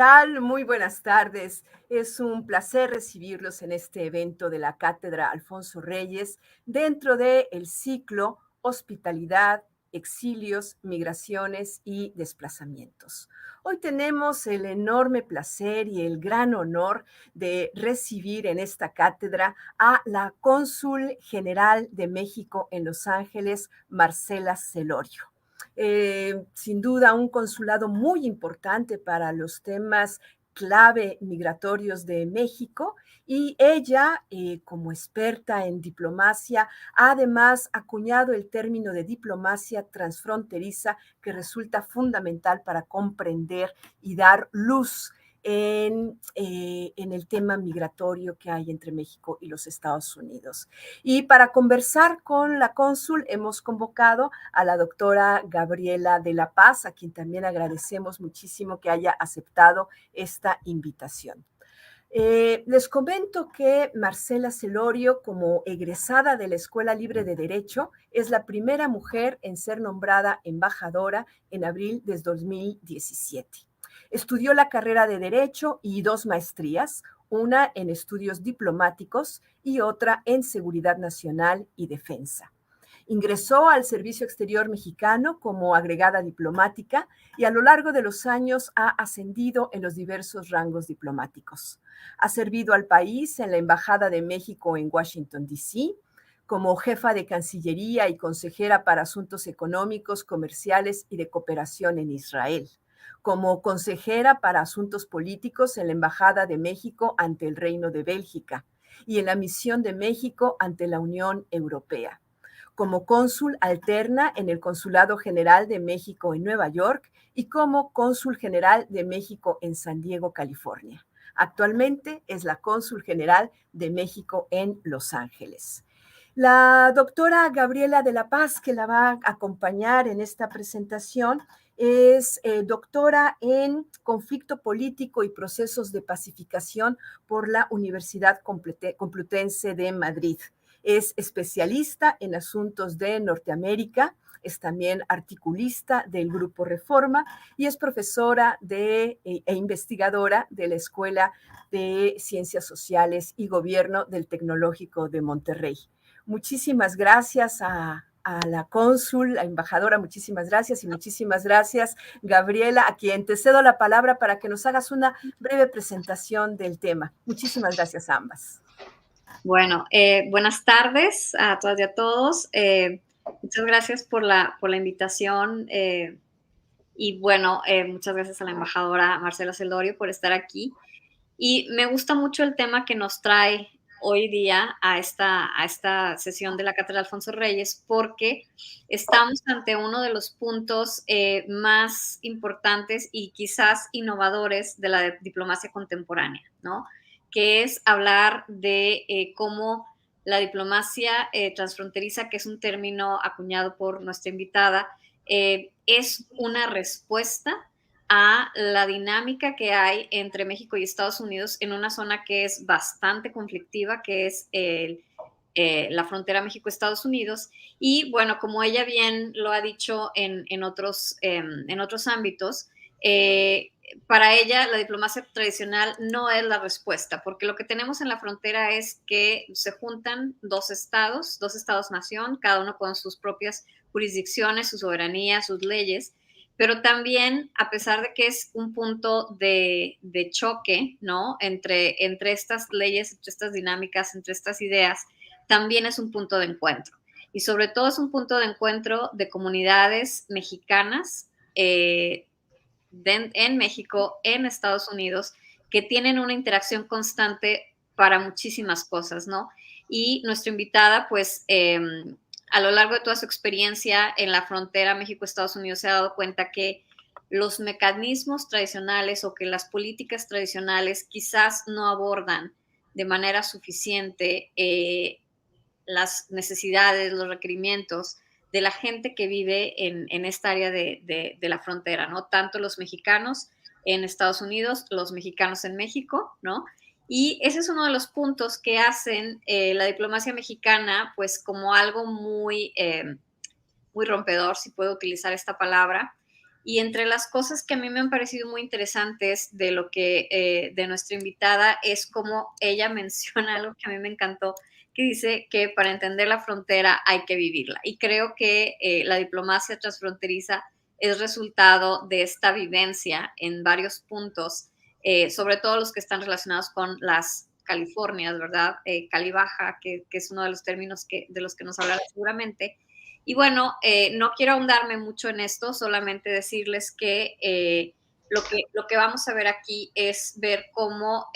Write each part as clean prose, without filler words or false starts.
tal? Muy buenas tardes. Es un placer recibirlos en este evento de la Cátedra Alfonso Reyes dentro del ciclo Hospitalidad, Exilios, Migraciones y Desplazamientos. Hoy tenemos el enorme placer y el gran honor de recibir en esta cátedra a la Cónsul General de México en Los Ángeles, Marcela Celorio. Sin duda un consulado muy importante para los temas clave migratorios de México, y ella, como experta en diplomacia, ha además acuñado el término de diplomacia transfronteriza, que resulta fundamental para comprender y dar luz en el tema migratorio que hay entre México y los Estados Unidos. Y para conversar con la cónsul hemos convocado a la doctora Gabriela de la Paz, a quien también agradecemos muchísimo que haya aceptado esta invitación. Les comento que Marcela Celorio, como egresada de la Escuela Libre de Derecho, es la primera mujer en ser nombrada embajadora en abril de 2017. Estudió la carrera de Derecho y 2 maestrías, una en estudios diplomáticos y otra en seguridad nacional y defensa. Ingresó al Servicio Exterior Mexicano como agregada diplomática y a lo largo de los años ha ascendido en los diversos rangos diplomáticos. Ha servido al país en la Embajada de México en Washington, D.C., como jefa de Cancillería y consejera para asuntos económicos, comerciales y de cooperación en Israel, como consejera para asuntos políticos en la Embajada de México ante el Reino de Bélgica y en la Misión de México ante la Unión Europea, como cónsul alterna en el Consulado General de México en Nueva York y como cónsul general de México en San Diego, California. Actualmente es la cónsul general de México en Los Ángeles. La doctora Gabriela de la Paz, que la va a acompañar en esta presentación, es doctora en conflicto político y procesos de pacificación por la Universidad Complutense de Madrid. Es especialista en asuntos de Norteamérica, es también articulista del Grupo Reforma y es profesora e investigadora de la Escuela de Ciencias Sociales y Gobierno del Tecnológico de Monterrey. Muchísimas gracias a la cónsul, la embajadora, muchísimas gracias, y muchísimas gracias, Gabriela, a quien te cedo la palabra para que nos hagas una breve presentación del tema. Muchísimas gracias a ambas. Bueno, buenas tardes a todas y a todos. Muchas gracias por la invitación y bueno, muchas gracias a la embajadora Marcela Celorio por estar aquí. Y me gusta mucho el tema que nos trae hoy día a esta sesión de la Cátedra Alfonso Reyes, porque estamos ante uno de los puntos más importantes y quizás innovadores de la diplomacia contemporánea, ¿no? Que es hablar de cómo la diplomacia transfronteriza, que es un término acuñado por nuestra invitada, es una respuesta a la dinámica que hay entre México y Estados Unidos en una zona que es bastante conflictiva, que es la frontera México-Estados Unidos. Y bueno, como ella bien lo ha dicho en otros ámbitos, para ella la diplomacia tradicional no es la respuesta, porque lo que tenemos en la frontera es que se juntan dos estados-nación, cada uno con sus propias jurisdicciones, su soberanía, sus leyes, pero también, a pesar de que es un punto de choque, ¿no? Entre estas leyes, entre estas dinámicas, entre estas ideas, también es un punto de encuentro. Y sobre todo es un punto de encuentro de comunidades mexicanas en México, en Estados Unidos, que tienen una interacción constante para muchísimas cosas, ¿no? Y nuestra invitada, pues, a lo largo de toda su experiencia en la frontera México-Estados Unidos se ha dado cuenta que los mecanismos tradicionales o que las políticas tradicionales quizás no abordan de manera suficiente las necesidades, los requerimientos de la gente que vive en esta área de la frontera, ¿no? Tanto los mexicanos en Estados Unidos, los mexicanos en México, ¿no? Y ese es uno de los puntos que hacen la diplomacia mexicana, pues, como algo muy rompedor, si puedo utilizar esta palabra, Y entre las cosas que a mí me han parecido muy interesantes de lo que de nuestra invitada es como ella menciona algo que a mí me encantó, que dice que para entender la frontera hay que vivirla. Y creo que la diplomacia transfronteriza es resultado de esta vivencia en varios puntos, sobre todo los que están relacionados con las Californias, ¿verdad? Cali Baja, que es uno de los términos de los que nos hablará seguramente. Y bueno, no quiero ahondarme mucho en esto, solamente decirles que, lo que vamos a ver aquí es ver cómo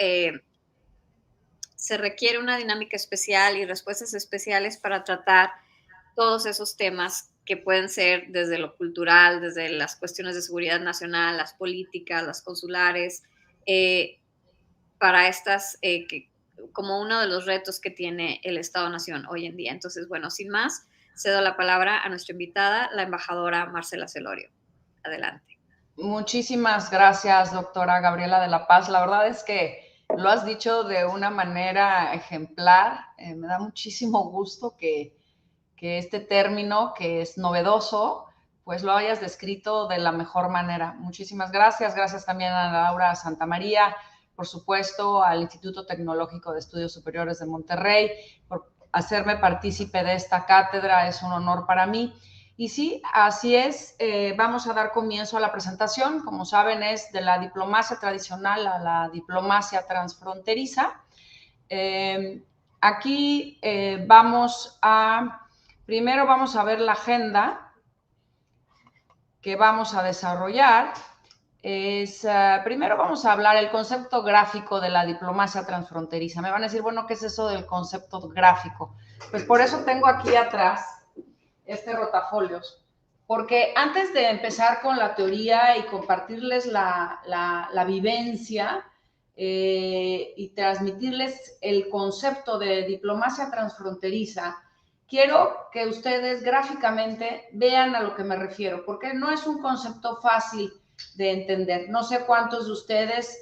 se requiere una dinámica especial y respuestas especiales para tratar todos esos temas que pueden ser desde lo cultural, desde las cuestiones de seguridad nacional, las políticas, las consulares, eh, para estas, como uno de los retos que tiene el Estado-Nación hoy en día. Entonces, bueno, sin más, cedo la palabra a nuestra invitada, la embajadora Marcela Celorio. Adelante. Muchísimas gracias, doctora Gabriela de la Paz. La verdad es que lo has dicho de una manera ejemplar. Me da muchísimo gusto que este término, que es novedoso, pues lo hayas descrito de la mejor manera. Muchísimas gracias. Gracias también a Laura Santamaría, por supuesto, al Instituto Tecnológico de Estudios Superiores de Monterrey, por hacerme partícipe de esta cátedra. Es un honor para mí. Y sí, así es. Vamos a dar comienzo a la presentación. Como saben, es de la diplomacia tradicional a la diplomacia transfronteriza. Aquí primero vamos a ver la agenda que vamos a desarrollar. Primero vamos a hablar el concepto gráfico de la diplomacia transfronteriza. Me van a decir, bueno, ¿qué es eso del concepto gráfico? Pues por eso tengo aquí atrás este rotafolios, porque antes de empezar con la teoría y compartirles la vivencia y transmitirles el concepto de diplomacia transfronteriza, quiero que ustedes gráficamente vean a lo que me refiero, porque no es un concepto fácil de entender. No sé cuántos de ustedes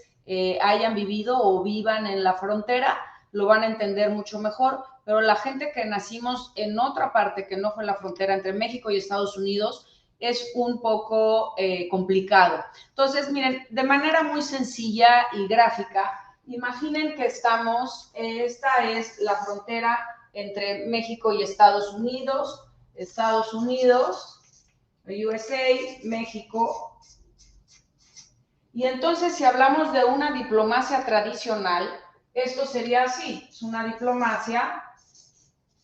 hayan vivido o vivan en la frontera, lo van a entender mucho mejor, pero la gente que nacimos en otra parte que no fue la frontera entre México y Estados Unidos es un poco complicado. Entonces, miren, de manera muy sencilla y gráfica, imaginen que esta es la frontera entre México y Estados Unidos, USA, México. Y entonces, si hablamos de una diplomacia tradicional, esto sería así, es una diplomacia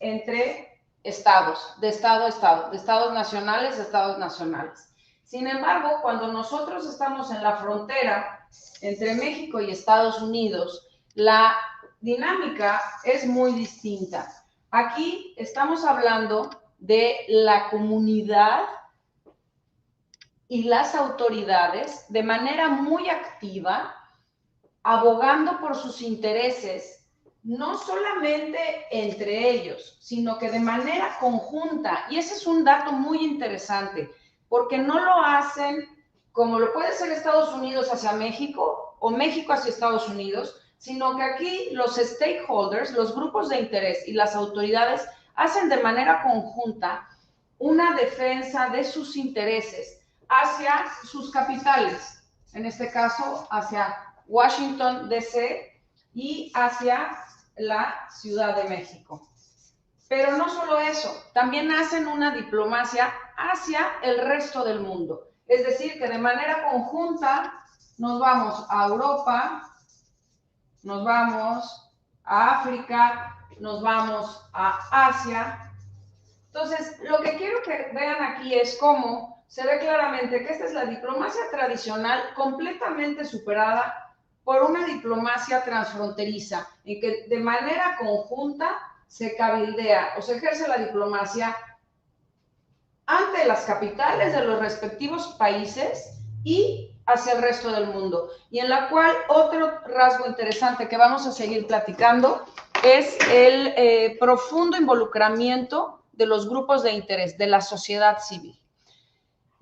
entre estados, de estado a estado, de estados nacionales a estados nacionales. Sin embargo, cuando nosotros estamos en la frontera entre México y Estados Unidos, la dinámica es muy distinta. Aquí estamos hablando de la comunidad y las autoridades de manera muy activa, abogando por sus intereses, no solamente entre ellos, sino que de manera conjunta. Y ese es un dato muy interesante, porque no lo hacen como lo puede ser Estados Unidos hacia México o México hacia Estados Unidos, sino que aquí los stakeholders, los grupos de interés y las autoridades hacen de manera conjunta una defensa de sus intereses hacia sus capitales, en este caso hacia Washington, D.C. y hacia la Ciudad de México. Pero no solo eso, también hacen una diplomacia hacia el resto del mundo. Es decir, que de manera conjunta nos vamos a Europa, nos vamos a África, nos vamos a Asia. Entonces, lo que quiero que vean aquí es cómo se ve claramente que esta es la diplomacia tradicional completamente superada por una diplomacia transfronteriza, en que de manera conjunta se cabildea o se ejerce la diplomacia ante las capitales de los respectivos países y hacia el resto del mundo. Y en la cual otro rasgo interesante que vamos a seguir platicando es el profundo involucramiento de los grupos de interés, de la sociedad civil.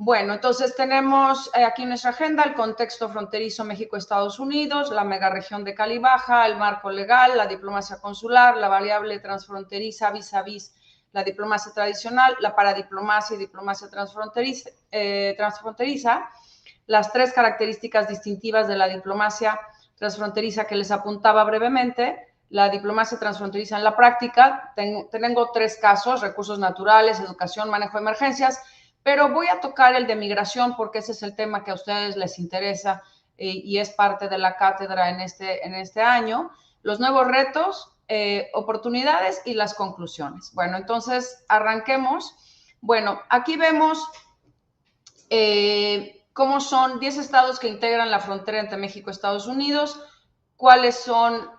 Bueno, entonces tenemos aquí en nuestra agenda el contexto fronterizo México-Estados Unidos, la megaregión de Cali Baja, el marco legal, la diplomacia consular, la variable transfronteriza vis a vis la diplomacia tradicional, la paradiplomacia y diplomacia transfronteriza, las 3 características distintivas de la diplomacia transfronteriza que les apuntaba brevemente. La diplomacia transfronteriza en la práctica, tengo 3 casos: recursos naturales, educación, manejo de emergencias, pero voy a tocar el de migración porque ese es el tema que a ustedes les interesa y es parte de la cátedra en este año. Los nuevos retos, oportunidades y las conclusiones. Bueno, entonces arranquemos. Bueno, aquí vemos cómo son 10 estados que integran la frontera entre México y Estados Unidos, cuáles son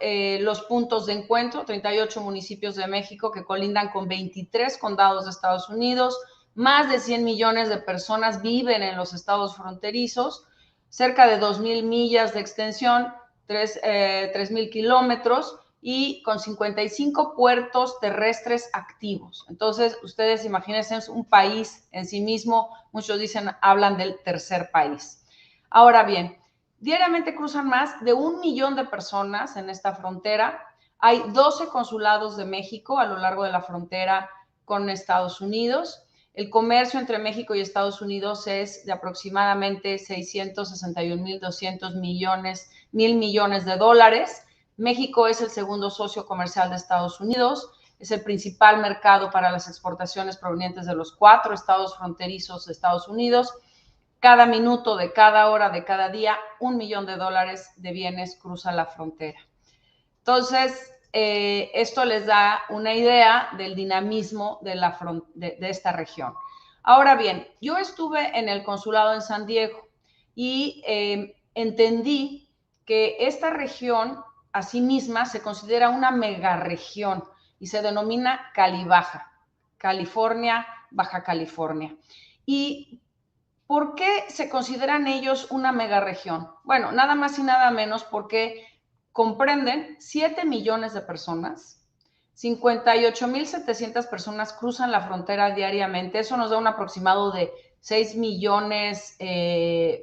los puntos de encuentro: 38 municipios de México que colindan con 23 condados de Estados Unidos, más de 100 millones de personas viven en los estados fronterizos, cerca de 2,000 millas de extensión, 3,000 kilómetros y con 55 puertos terrestres activos. Entonces, ustedes imagínense, es un país en sí mismo. Muchos hablan del tercer país. Ahora bien, diariamente cruzan más de 1 millón de personas en esta frontera. Hay 12 consulados de México a lo largo de la frontera con Estados Unidos. El comercio entre México y Estados Unidos es de aproximadamente 661,200 millones de dólares. México es el segundo socio comercial de Estados Unidos, es el principal mercado para las exportaciones provenientes de los 4 estados fronterizos de Estados Unidos. Cada minuto de cada hora de cada día, $1 millón de bienes cruza la frontera. Entonces, esto les da una idea del dinamismo de esta región. Ahora bien, yo estuve en el consulado en San Diego y entendí que esta región a sí misma se considera una megaregión y se denomina Cali-Baja, California, Baja California. ¿Y por qué se consideran ellos una megaregión? Bueno, nada más y nada menos porque comprenden 7 millones de personas, 58,700 personas cruzan la frontera diariamente. Eso nos da un aproximado de 6 millones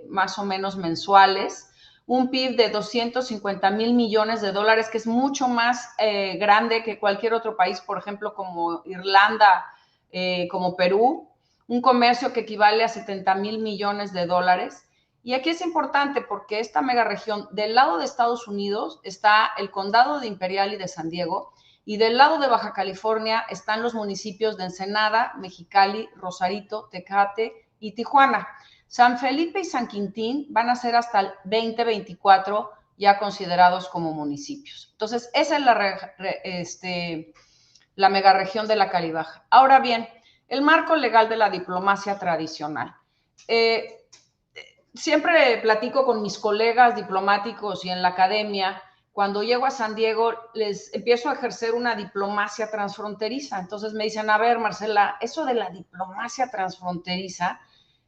más o menos mensuales. Un PIB de 250,000 millones de dólares, que es mucho más grande que cualquier otro país, por ejemplo, como Irlanda, como Perú. Un comercio que equivale a 70,000 millones de dólares. Y aquí es importante porque esta megaregión, del lado de Estados Unidos está el condado de Imperial y de San Diego, y del lado de Baja California están los municipios de Ensenada, Mexicali, Rosarito, Tecate y Tijuana. San Felipe y San Quintín van a ser hasta el 2024 ya considerados como municipios. Entonces, esa es la megaregión de la Cali-Baja. Ahora bien, el marco legal de la diplomacia tradicional. Siempre platico con mis colegas diplomáticos y en la academia. Cuando llego a San Diego, les empiezo a ejercer una diplomacia transfronteriza. Entonces me dicen, a ver, Marcela, eso de la diplomacia transfronteriza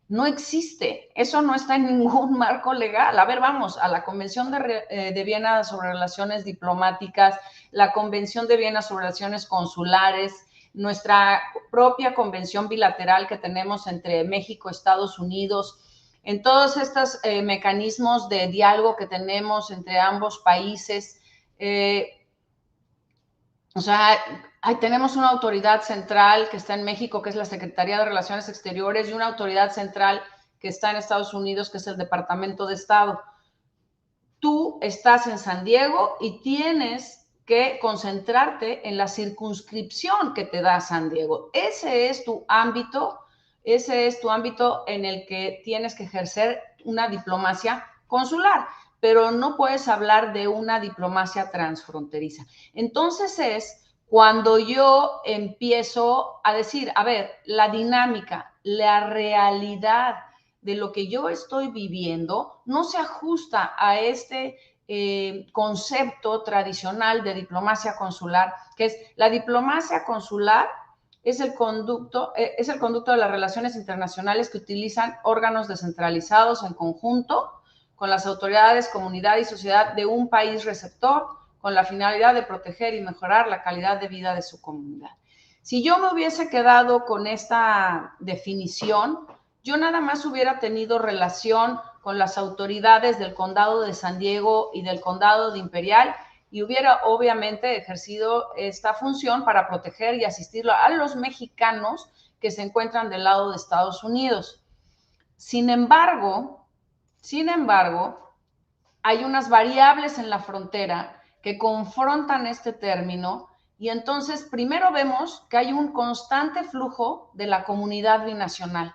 no existe. Eso no está en ningún marco legal. A ver, vamos a la Convención de Viena sobre Relaciones Diplomáticas, la Convención de Viena sobre Relaciones Consulares, nuestra propia convención bilateral que tenemos entre México y Estados Unidos. En todos estos mecanismos de diálogo que tenemos entre ambos países, tenemos una autoridad central que está en México, que es la Secretaría de Relaciones Exteriores, y una autoridad central que está en Estados Unidos, que es el Departamento de Estado. Tú estás en San Diego y tienes que concentrarte en la circunscripción que te da San Diego. Ese es tu ámbito en el que tienes que ejercer una diplomacia consular, pero no puedes hablar de una diplomacia transfronteriza. Entonces es cuando yo empiezo a decir, a ver, la dinámica, la realidad de lo que yo estoy viviendo no se ajusta a este concepto tradicional de diplomacia consular, que es la diplomacia consular. Es el conducto de las relaciones internacionales que utilizan órganos descentralizados en conjunto con las autoridades, comunidad y sociedad de un país receptor, con la finalidad de proteger y mejorar la calidad de vida de su comunidad. Si yo me hubiese quedado con esta definición, yo nada más hubiera tenido relación con las autoridades del condado de San Diego y del condado de Imperial, y hubiera obviamente ejercido esta función para proteger y asistir a los mexicanos que se encuentran del lado de Estados Unidos. Sin embargo, hay unas variables en la frontera que confrontan este término y entonces primero vemos que hay un constante flujo de la comunidad binacional,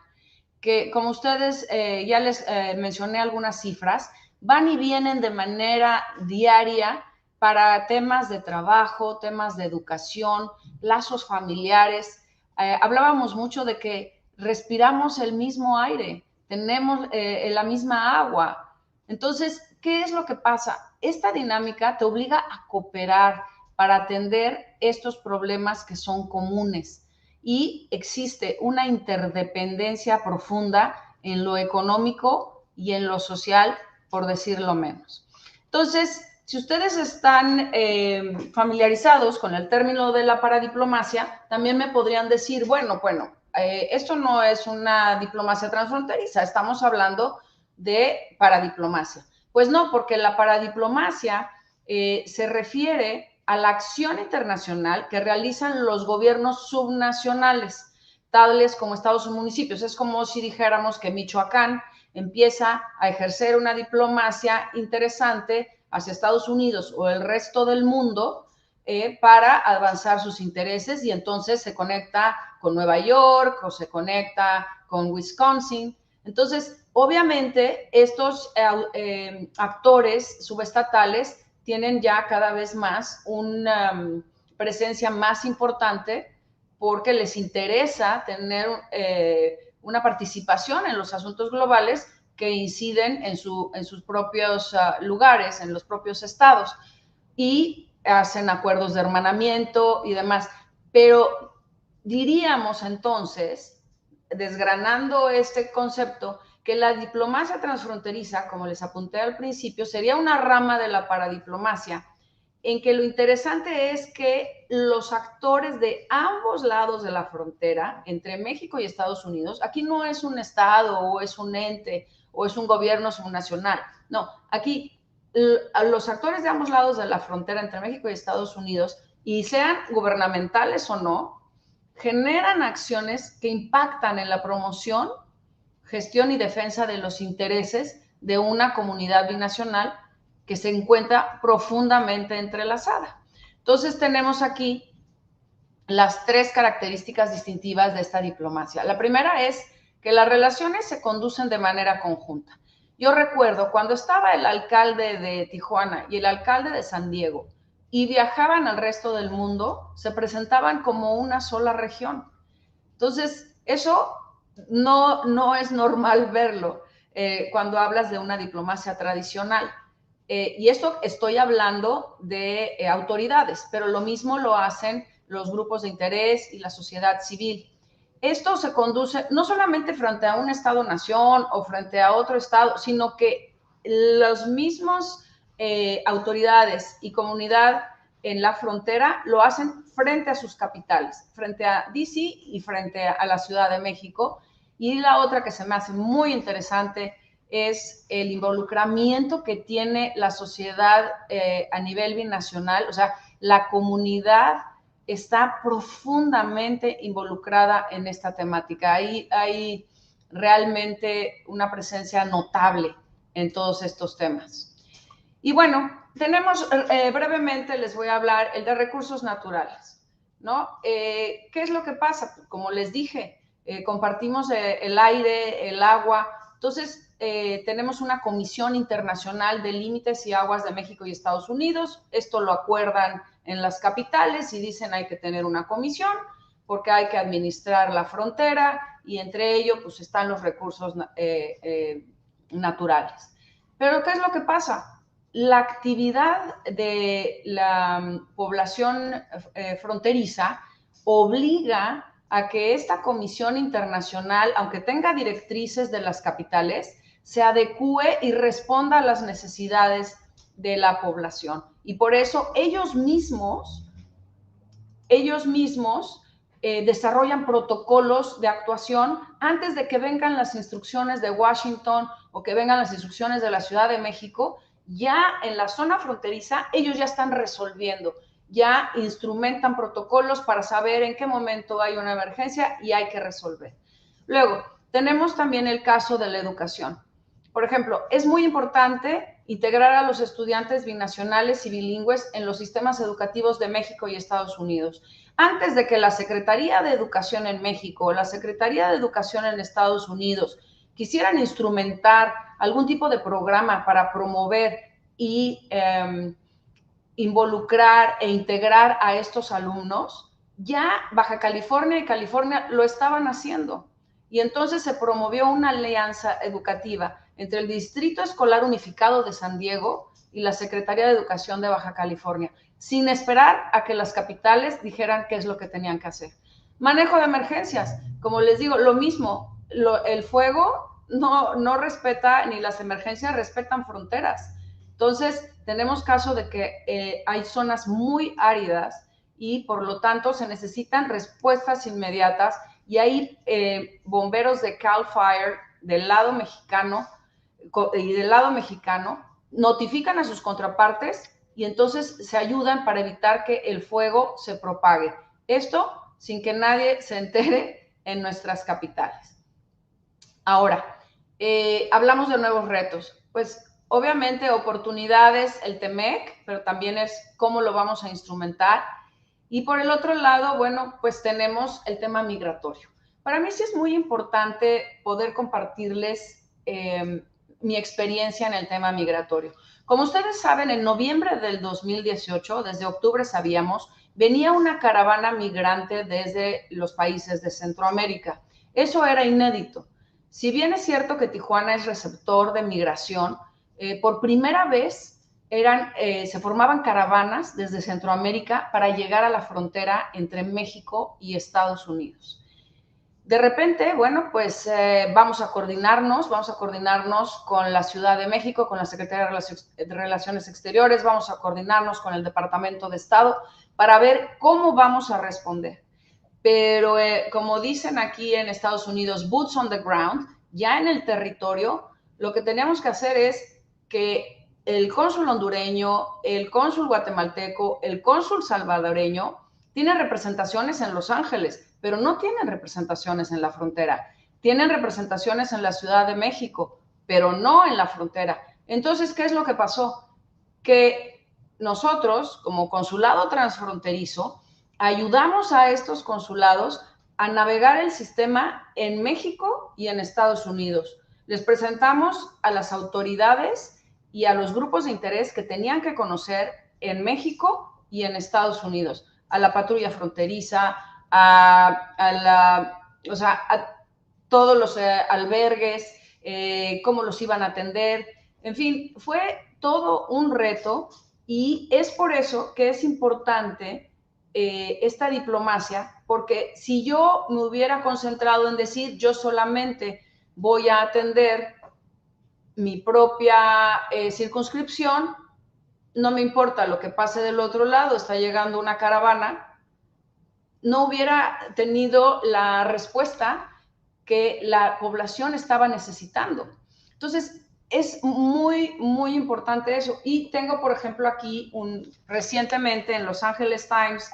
que como ustedes ya les mencioné algunas cifras, van y vienen de manera diaria para temas de trabajo, temas de educación, lazos familiares. Hablábamos mucho de que respiramos el mismo aire, tenemos la misma agua. Entonces, ¿qué es lo que pasa? Esta dinámica te obliga a cooperar para atender estos problemas que son comunes y existe una interdependencia profunda en lo económico y en lo social, por decirlo menos. Entonces, si ustedes están familiarizados con el término de la paradiplomacia, también me podrían decir, bueno, esto no es una diplomacia transfronteriza, estamos hablando de paradiplomacia. Pues no, porque la paradiplomacia se refiere a la acción internacional que realizan los gobiernos subnacionales, tales como estados o municipios. Es como si dijéramos que Michoacán empieza a ejercer una diplomacia interesante hacia Estados Unidos o el resto del mundo para avanzar sus intereses y entonces se conecta con Nueva York o se conecta con Wisconsin. Entonces, obviamente, estos actores subestatales tienen ya cada vez más una presencia más importante porque les interesa tener una participación en los asuntos globales que inciden en sus propios lugares, en los propios estados, y hacen acuerdos de hermanamiento y demás. Pero diríamos entonces, desgranando este concepto, que la diplomacia transfronteriza, como les apunté al principio, sería una rama de la paradiplomacia, en que lo interesante es que los actores de ambos lados de la frontera, entre México y Estados Unidos, aquí no es un estado o es un ente o es un gobierno subnacional, no, aquí los actores de ambos lados de la frontera entre México y Estados Unidos, y sean gubernamentales o no, generan acciones que impactan en la promoción, gestión y defensa de los intereses de una comunidad binacional que se encuentra profundamente entrelazada. Entonces tenemos aquí las tres características distintivas de esta diplomacia. La primera es que las relaciones se conducen de manera conjunta. Yo recuerdo cuando estaba el alcalde de Tijuana y el alcalde de San Diego y viajaban al resto del mundo, se presentaban como una sola región. Entonces, eso no es normal verlo cuando hablas de una diplomacia tradicional. Y esto estoy hablando de autoridades, pero lo mismo lo hacen los grupos de interés y la sociedad civil. Esto se conduce no solamente frente a un Estado-nación o frente a otro Estado, sino que los mismos autoridades y comunidad en la frontera lo hacen frente a sus capitales, frente a DC y frente a la Ciudad de México. Y la otra que se me hace muy interesante es el involucramiento que tiene la sociedad a nivel binacional, o sea, la comunidad está profundamente involucrada en esta temática. Hay realmente una presencia notable en todos estos temas. Y bueno, tenemos, brevemente les voy a hablar el de recursos naturales, ¿no? ¿Qué es lo que pasa? Como les dije, compartimos el aire, el agua, entonces tenemos una Comisión Internacional de Límites y Aguas de México y Estados Unidos, esto lo acuerdan en las capitales y dicen hay que tener una comisión porque hay que administrar la frontera y entre ellos pues están los recursos naturales. Pero ¿qué es lo que pasa? La actividad de la población fronteriza obliga a que esta comisión internacional, aunque tenga directrices de las capitales, se adecúe y responda a las necesidades de la población. Y por eso ellos mismos desarrollan protocolos de actuación antes de que vengan las instrucciones de Washington o que vengan las instrucciones de la Ciudad de México. Ya en la zona fronteriza, ellos ya están resolviendo, ya instrumentan protocolos para saber en qué momento hay una emergencia y hay que resolver. Luego, tenemos también el caso de la educación. Por ejemplo, es muy importante integrar a los estudiantes binacionales y bilingües en los sistemas educativos de México y Estados Unidos. Antes de que la Secretaría de Educación en México o la Secretaría de Educación en Estados Unidos quisieran instrumentar algún tipo de programa para promover y involucrar e integrar a estos alumnos, ya Baja California y California lo estaban haciendo. Y entonces se promovió una alianza educativa entre el Distrito Escolar Unificado de San Diego y la Secretaría de Educación de Baja California, sin esperar a que las capitales dijeran qué es lo que tenían que hacer. Manejo de emergencias, como les digo, lo mismo, el fuego no respeta, ni las emergencias respetan fronteras. Entonces, tenemos caso de que hay zonas muy áridas y por lo tanto se necesitan respuestas inmediatas y hay bomberos de CAL FIRE del lado mexicano notifican a sus contrapartes y entonces se ayudan para evitar que el fuego se propague. Esto sin que nadie se entere en nuestras capitales. Ahora, hablamos de nuevos retos. Pues obviamente oportunidades, el TEMEC, pero también es cómo lo vamos a instrumentar. Y por el otro lado, bueno, pues tenemos el tema migratorio. Para mí sí es muy importante poder compartirles mi experiencia en el tema migratorio. Como ustedes saben, en noviembre del 2018, desde octubre sabíamos, venía una caravana migrante desde los países de Centroamérica. Eso era inédito. Si bien es cierto que Tijuana es receptor de migración, por primera vez se formaban caravanas desde Centroamérica para llegar a la frontera entre México y Estados Unidos. De repente, bueno, pues vamos a coordinarnos con la Ciudad de México, con la Secretaría de Relaciones Exteriores, vamos a coordinarnos con el Departamento de Estado para ver cómo vamos a responder. Pero como dicen aquí en Estados Unidos, boots on the ground, ya en el territorio, lo que tenemos que hacer es que el cónsul hondureño, el cónsul guatemalteco, el cónsul salvadoreño tienen representaciones en Los Ángeles, pero no tienen representaciones en la frontera. Tienen representaciones en la Ciudad de México, pero no en la frontera. Entonces, ¿qué es lo que pasó? Que nosotros, como consulado transfronterizo, ayudamos a estos consulados a navegar el sistema en México y en Estados Unidos. Les presentamos a las autoridades y a los grupos de interés que tenían que conocer en México y en Estados Unidos, a la patrulla fronteriza, a todos los albergues, cómo los iban a atender. En fin, fue todo un reto y es por eso que es importante esta diplomacia, porque si yo me hubiera concentrado en decir yo solamente voy a atender mi propia circunscripción, no me importa lo que pase del otro lado, está llegando una caravana, no hubiera tenido la respuesta que la población estaba necesitando. Entonces, es muy, muy importante eso. Y tengo, por ejemplo, aquí recientemente en Los Angeles Times,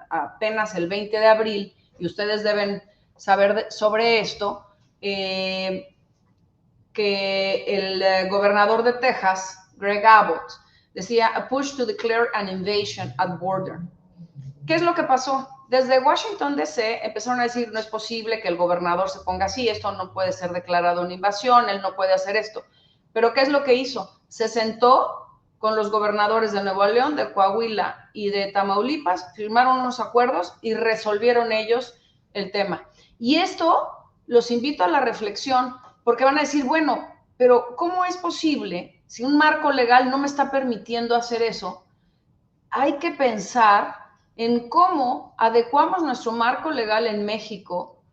apenas el 20 de abril, y ustedes deben saber sobre esto, que el gobernador de Texas, Greg Abbott, decía, a push to declare an invasion at border. ¿Qué es lo que pasó? Desde Washington, D.C. empezaron a decir, no es posible que el gobernador se ponga así, esto no puede ser declarado una invasión, él no puede hacer esto. Pero ¿qué es lo que hizo? Se sentó con los gobernadores de Nuevo León, de Coahuila y de Tamaulipas, firmaron unos acuerdos y resolvieron ellos el tema. Y esto los invito a la reflexión, porque van a decir, bueno, pero ¿cómo es posible si un marco legal no me está permitiendo hacer eso? Hay que pensar en cómo adecuamos nuestro marco legal en México,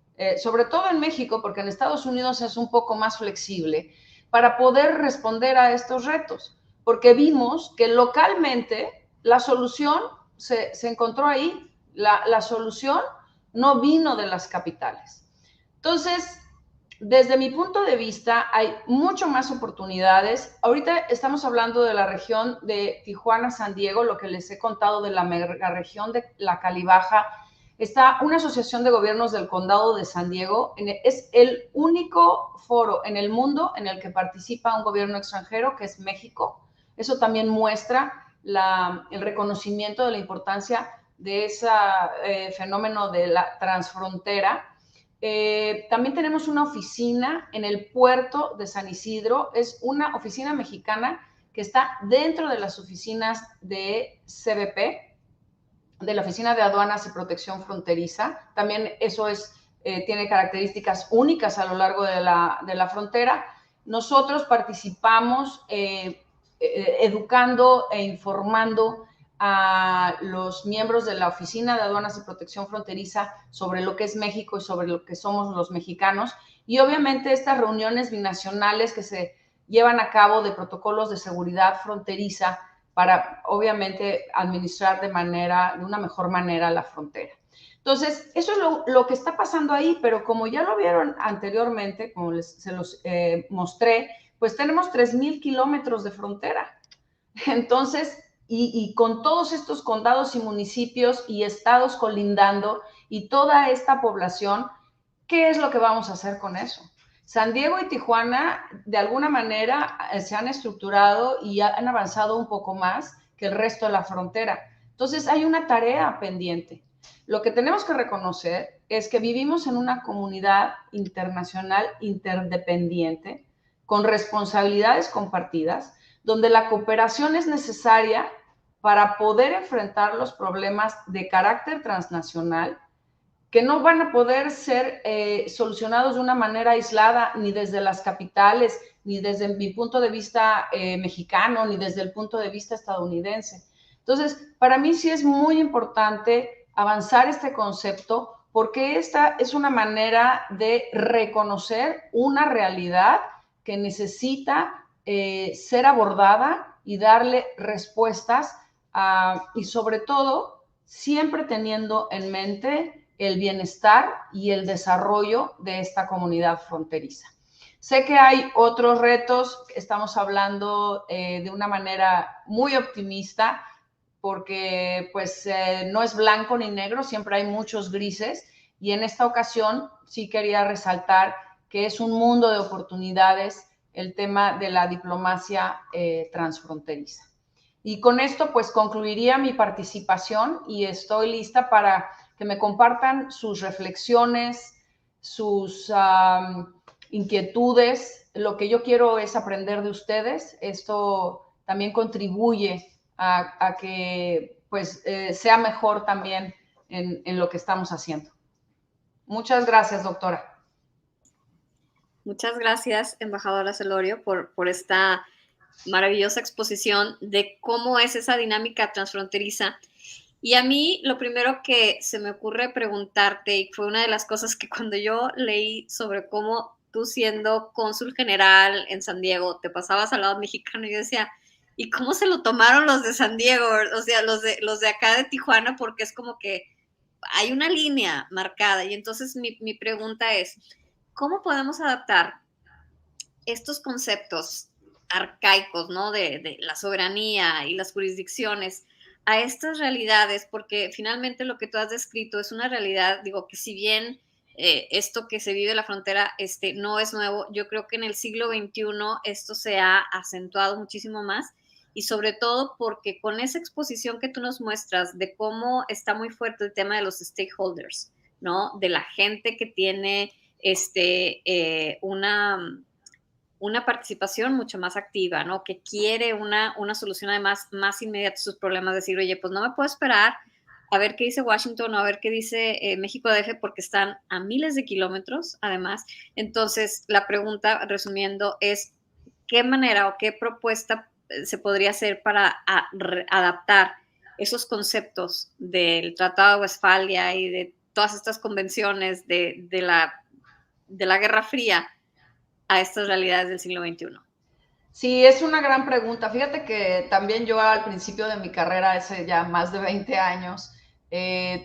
sobre todo en México, porque en Estados Unidos es un poco más flexible, para poder responder a estos retos, porque vimos que localmente la solución se encontró ahí, la solución no vino de las capitales. Entonces, desde mi punto de vista, hay mucho más oportunidades. Ahorita estamos hablando de la región de Tijuana-San Diego, lo que les he contado de la región de la Calibaja. Está una asociación de gobiernos del condado de San Diego. Es el único foro en el mundo en el que participa un gobierno extranjero, que es México. Eso también muestra el reconocimiento de la importancia de ese fenómeno de la transfrontera. También tenemos una oficina en el puerto de San Isidro. Es una oficina mexicana que está dentro de las oficinas de CBP, de la Oficina de Aduanas y Protección Fronteriza. También eso tiene características únicas a lo largo de la frontera. Nosotros participamos educando e informando a los miembros de la Oficina de Aduanas y Protección Fronteriza sobre lo que es México y sobre lo que somos los mexicanos. Y obviamente estas reuniones binacionales que se llevan a cabo de protocolos de seguridad fronteriza para, obviamente, administrar de una mejor manera la frontera. Entonces, eso es lo que está pasando ahí, pero como ya lo vieron anteriormente, como se los mostré, pues tenemos 3,000 kilómetros de frontera. Entonces, y con todos estos condados y municipios y estados colindando y toda esta población, ¿qué es lo que vamos a hacer con eso? San Diego y Tijuana, de alguna manera, se han estructurado y han avanzado un poco más que el resto de la frontera. Entonces, hay una tarea pendiente. Lo que tenemos que reconocer es que vivimos en una comunidad internacional interdependiente, con responsabilidades compartidas, donde la cooperación es necesaria para poder enfrentar los problemas de carácter transnacional que no van a poder ser solucionados de una manera aislada, ni desde las capitales, ni desde mi punto de vista mexicano, ni desde el punto de vista estadounidense. Entonces, para mí sí es muy importante avanzar este concepto, porque esta es una manera de reconocer una realidad que necesita ser abordada y darle respuestas, y sobre todo, siempre teniendo en mente el bienestar y el desarrollo de esta comunidad fronteriza. Sé que hay otros retos, estamos hablando de una manera muy optimista, porque pues no es blanco ni negro, siempre hay muchos grises, y en esta ocasión sí quería resaltar que es un mundo de oportunidades el tema de la diplomacia transfronteriza. Y con esto pues concluiría mi participación y estoy lista para que me compartan sus reflexiones, sus inquietudes. Lo que yo quiero es aprender de ustedes. Esto también contribuye a que pues sea mejor también en lo que estamos haciendo. Muchas gracias, doctora. Muchas gracias, embajadora Celorio, por esta maravillosa exposición de cómo es esa dinámica transfronteriza. Y a mí lo primero que se me ocurre preguntarte, y fue una de las cosas que cuando yo leí sobre cómo tú siendo cónsul general en San Diego te pasabas al lado mexicano, yo decía, ¿y cómo se lo tomaron los de San Diego? O sea, los de acá de Tijuana, porque es como que hay una línea marcada. Y entonces mi pregunta es, ¿cómo podemos adaptar estos conceptos arcaicos, ¿no? De la soberanía y las jurisdicciones a estas realidades, porque finalmente lo que tú has descrito es una realidad, digo, que si bien esto que se vive en la frontera no es nuevo, yo creo que en el siglo XXI esto se ha acentuado muchísimo más, y sobre todo porque con esa exposición que tú nos muestras de cómo está muy fuerte el tema de los stakeholders, ¿no? De la gente que tiene una participación mucho más activa, ¿no? Que quiere una solución además más inmediata a sus problemas, decir, oye, pues no me puedo esperar a ver qué dice Washington o a ver qué dice México DF, porque están a miles de kilómetros, además. Entonces, la pregunta, resumiendo, es ¿qué manera o qué propuesta se podría hacer para adaptar esos conceptos del Tratado de Westfalia y de todas estas convenciones de la Guerra Fría a estas realidades del siglo XXI? Sí, es una gran pregunta. Fíjate que también yo al principio de mi carrera, hace ya más de 20 años,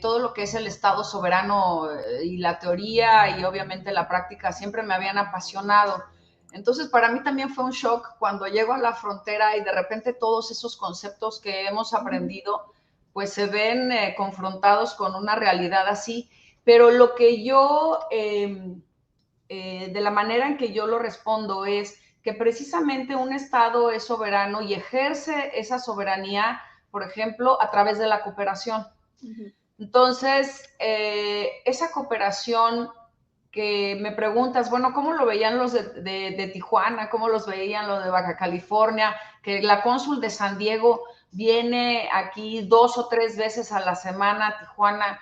todo lo que es el Estado soberano y la teoría y obviamente la práctica siempre me habían apasionado. Entonces, para mí también fue un shock cuando llego a la frontera y de repente todos esos conceptos que hemos aprendido, pues se ven confrontados con una realidad así. Pero lo que yo, de la manera en que yo lo respondo es que precisamente un Estado es soberano y ejerce esa soberanía, por ejemplo, a través de la cooperación. Entonces, esa cooperación que me preguntas, bueno, ¿cómo lo veían los de Tijuana? ¿Cómo los veían los de Baja California? Que la cónsul de San Diego viene aquí 2 o 3 veces a la semana a Tijuana.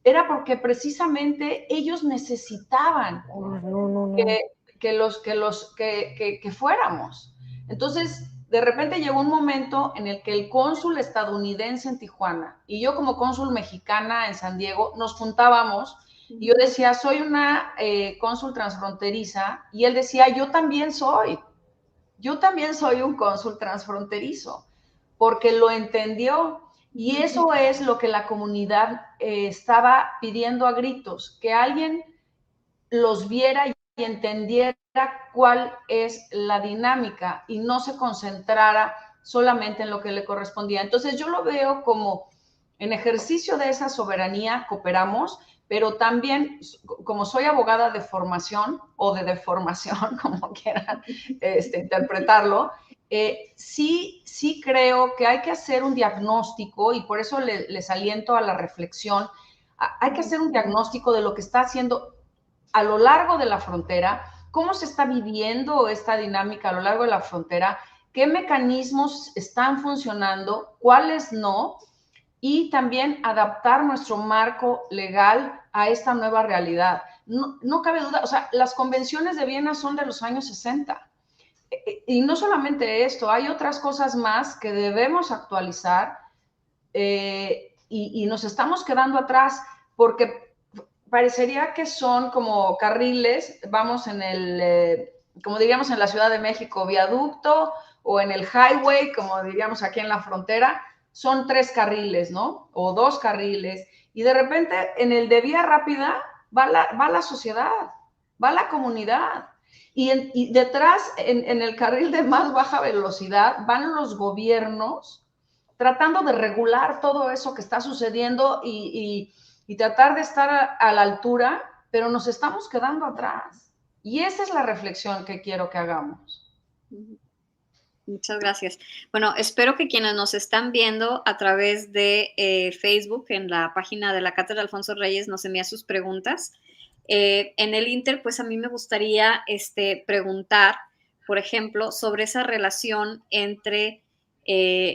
Era porque precisamente ellos necesitaban que fuéramos. Entonces, de repente llegó un momento en el que el cónsul estadounidense en Tijuana y yo como cónsul mexicana en San Diego nos juntábamos y yo decía, soy una cónsul transfronteriza, y él decía, yo también soy un cónsul transfronterizo, porque lo entendió. Y eso es lo que la comunidad estaba pidiendo a gritos, que alguien los viera y entendiera cuál es la dinámica y no se concentrara solamente en lo que le correspondía. Entonces yo lo veo como en ejercicio de esa soberanía cooperamos, pero también, como soy abogada de formación o de deformación, como quieran interpretarlo, sí creo que hay que hacer un diagnóstico, y por eso les aliento a la reflexión. Hay que hacer un diagnóstico de lo que está haciendo a lo largo de la frontera, cómo se está viviendo esta dinámica a lo largo de la frontera, qué mecanismos están funcionando, cuáles no, y también adaptar nuestro marco legal a esta nueva realidad. No cabe duda, o sea, las convenciones de Viena son de los años 60. Y no solamente esto, hay otras cosas más que debemos actualizar, y nos estamos quedando atrás porque parecería que son como carriles, vamos en el, como diríamos en la Ciudad de México, viaducto, o en el highway, como diríamos aquí en la frontera, son 3 carriles, ¿no? O 2 carriles, y de repente en el de vía rápida va la sociedad, va la comunidad, y detrás, en el carril de más baja velocidad, van los gobiernos tratando de regular todo eso que está sucediendo y tratar de estar a la altura, pero nos estamos quedando atrás. Y esa es la reflexión que quiero que hagamos. Muchas gracias. Bueno, espero que quienes nos están viendo a través de Facebook, en la página de la Cátedra Alfonso Reyes, nos envíen sus preguntas. En el Inter, pues a mí me gustaría preguntar, por ejemplo, sobre esa relación entre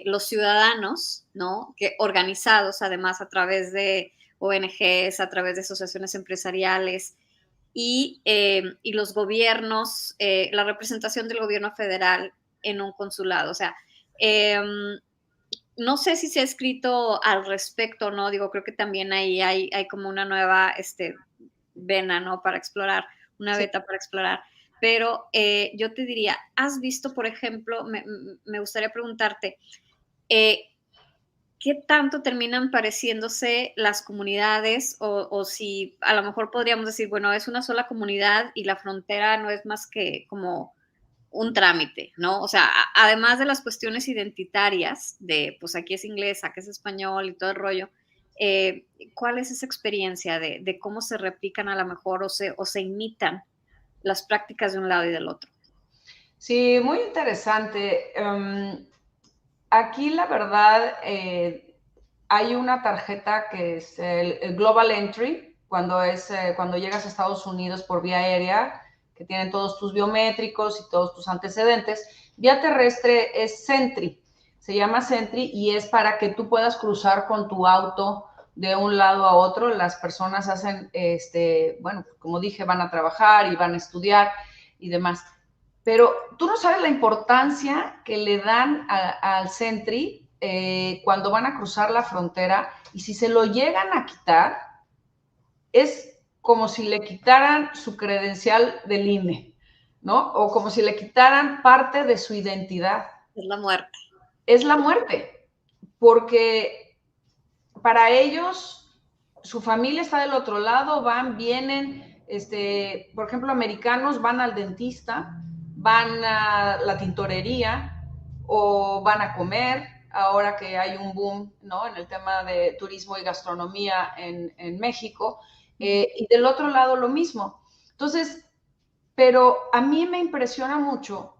los ciudadanos, ¿no? Que organizados además a través de ONGs, a través de asociaciones empresariales y los gobiernos, la representación del gobierno federal en un consulado. O sea, no sé si se ha escrito al respecto, ¿no? Digo, creo que también ahí hay como una nueva vena, ¿no? Para explorar, una beta para explorar. Pero yo te diría, ¿has visto, por ejemplo, me gustaría preguntarte, ¿qué tanto terminan pareciéndose las comunidades? O si a lo mejor podríamos decir, bueno, es una sola comunidad y la frontera no es más que como un trámite, ¿no? O sea, además de las cuestiones identitarias, de pues aquí es inglés, aquí es español y todo el rollo, ¿cuál es esa experiencia de cómo se replican a lo mejor o se imitan las prácticas de un lado y del otro? Sí, muy interesante. Aquí la verdad, hay una tarjeta que es el Global Entry, cuando llegas a Estados Unidos por vía aérea, que tienen todos tus biométricos y todos tus antecedentes. Vía terrestre es Sentry, se llama Sentry, y es para que tú puedas cruzar con tu auto de un lado a otro. Las personas hacen, bueno, como dije, van a trabajar y van a estudiar y demás. Pero tú no sabes la importancia que le dan al Sentry cuando van a cruzar la frontera, y si se lo llegan a quitar, es como si le quitaran su credencial del INE, ¿no? O como si le quitaran parte de su identidad. Es la muerte. Es la muerte, porque para ellos, su familia está del otro lado, van, vienen, por ejemplo, americanos van al dentista, van a la tintorería o van a comer, ahora que hay un boom, ¿no?, en el tema de turismo y gastronomía en México, y del otro lado lo mismo. Entonces, pero a mí me impresiona mucho,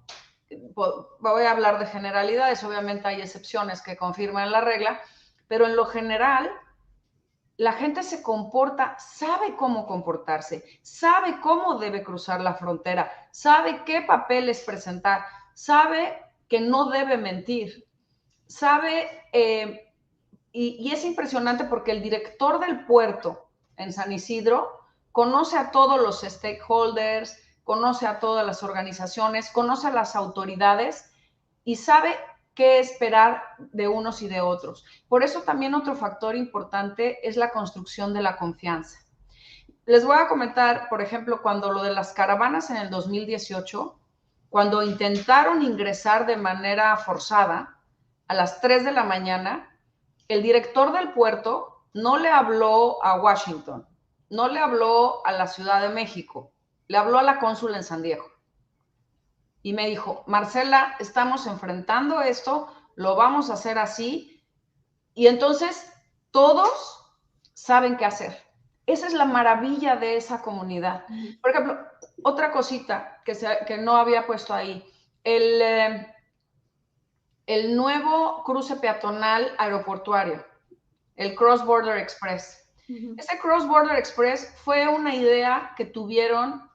voy a hablar de generalidades, obviamente hay excepciones que confirman la regla, pero en lo general, la gente se comporta, sabe cómo comportarse, sabe cómo debe cruzar la frontera, sabe qué papeles presentar, sabe que no debe mentir, sabe, y es impresionante porque el director del puerto en San Isidro conoce a todos los stakeholders, conoce a todas las organizaciones, conoce a las autoridades y sabe qué esperar de unos y de otros. Por eso también otro factor importante es la construcción de la confianza. Les voy a comentar, por ejemplo, cuando lo de las caravanas en el 2018, cuando intentaron ingresar de manera forzada a las 3 de la mañana, el director del puerto no le habló a Washington, no le habló a la Ciudad de México, le habló a la cónsula en San Diego. Y me dijo, Marcela, estamos enfrentando esto, lo vamos a hacer así. Y entonces todos saben qué hacer. Esa es la maravilla de esa comunidad. Por ejemplo, otra cosita que no había puesto ahí, el nuevo cruce peatonal aeroportuario, el Cross Border Express. Ese Cross Border Express fue una idea que tuvieron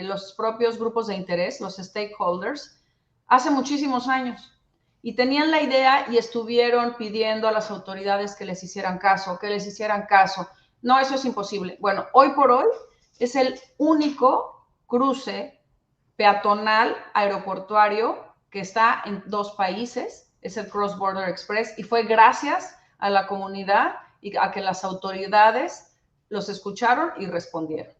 los propios grupos de interés, los stakeholders, hace muchísimos años. Y tenían la idea y estuvieron pidiendo a las autoridades que les hicieran caso, No, eso es imposible. Bueno, hoy por hoy es el único cruce peatonal aeroportuario que está en 2 países, es el Cross Border Express, y fue gracias a la comunidad y a que las autoridades los escucharon y respondieron.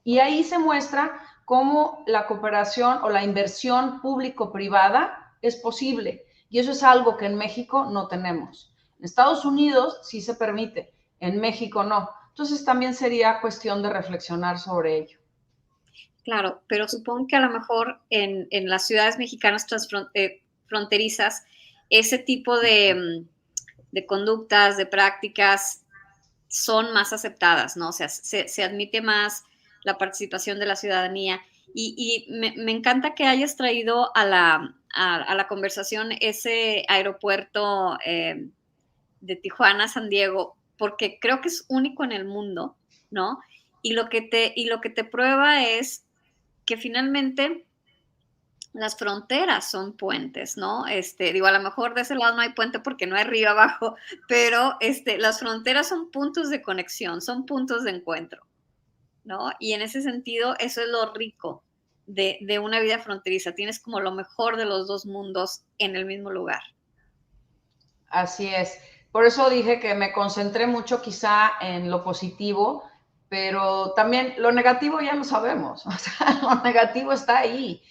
Y ahí se muestra cómo la cooperación o la inversión público-privada es posible. Y eso es algo que en México no tenemos. En Estados Unidos sí se permite, en México no. Entonces también sería cuestión de reflexionar sobre ello. Claro, pero supongo que a lo mejor en las ciudades mexicanas fronterizas, ese tipo de conductas, de prácticas, son más aceptadas, ¿no? O sea, se admite más la participación de la ciudadanía. Y me encanta que hayas traído a la conversación ese aeropuerto de Tijuana, San Diego, porque creo que es único en el mundo, ¿no? Y lo que te prueba es que finalmente las fronteras son puentes, ¿no? Digo, a lo mejor de ese lado no hay puente porque no hay río abajo, pero las fronteras son puntos de conexión, son puntos de encuentro, ¿no? Y en ese sentido, eso es lo rico de una vida fronteriza. Tienes como lo mejor de los 2 mundos en el mismo lugar. Así es. Por eso dije que me concentré mucho quizá en lo positivo, pero también lo negativo ya lo sabemos. O sea, lo negativo está ahí.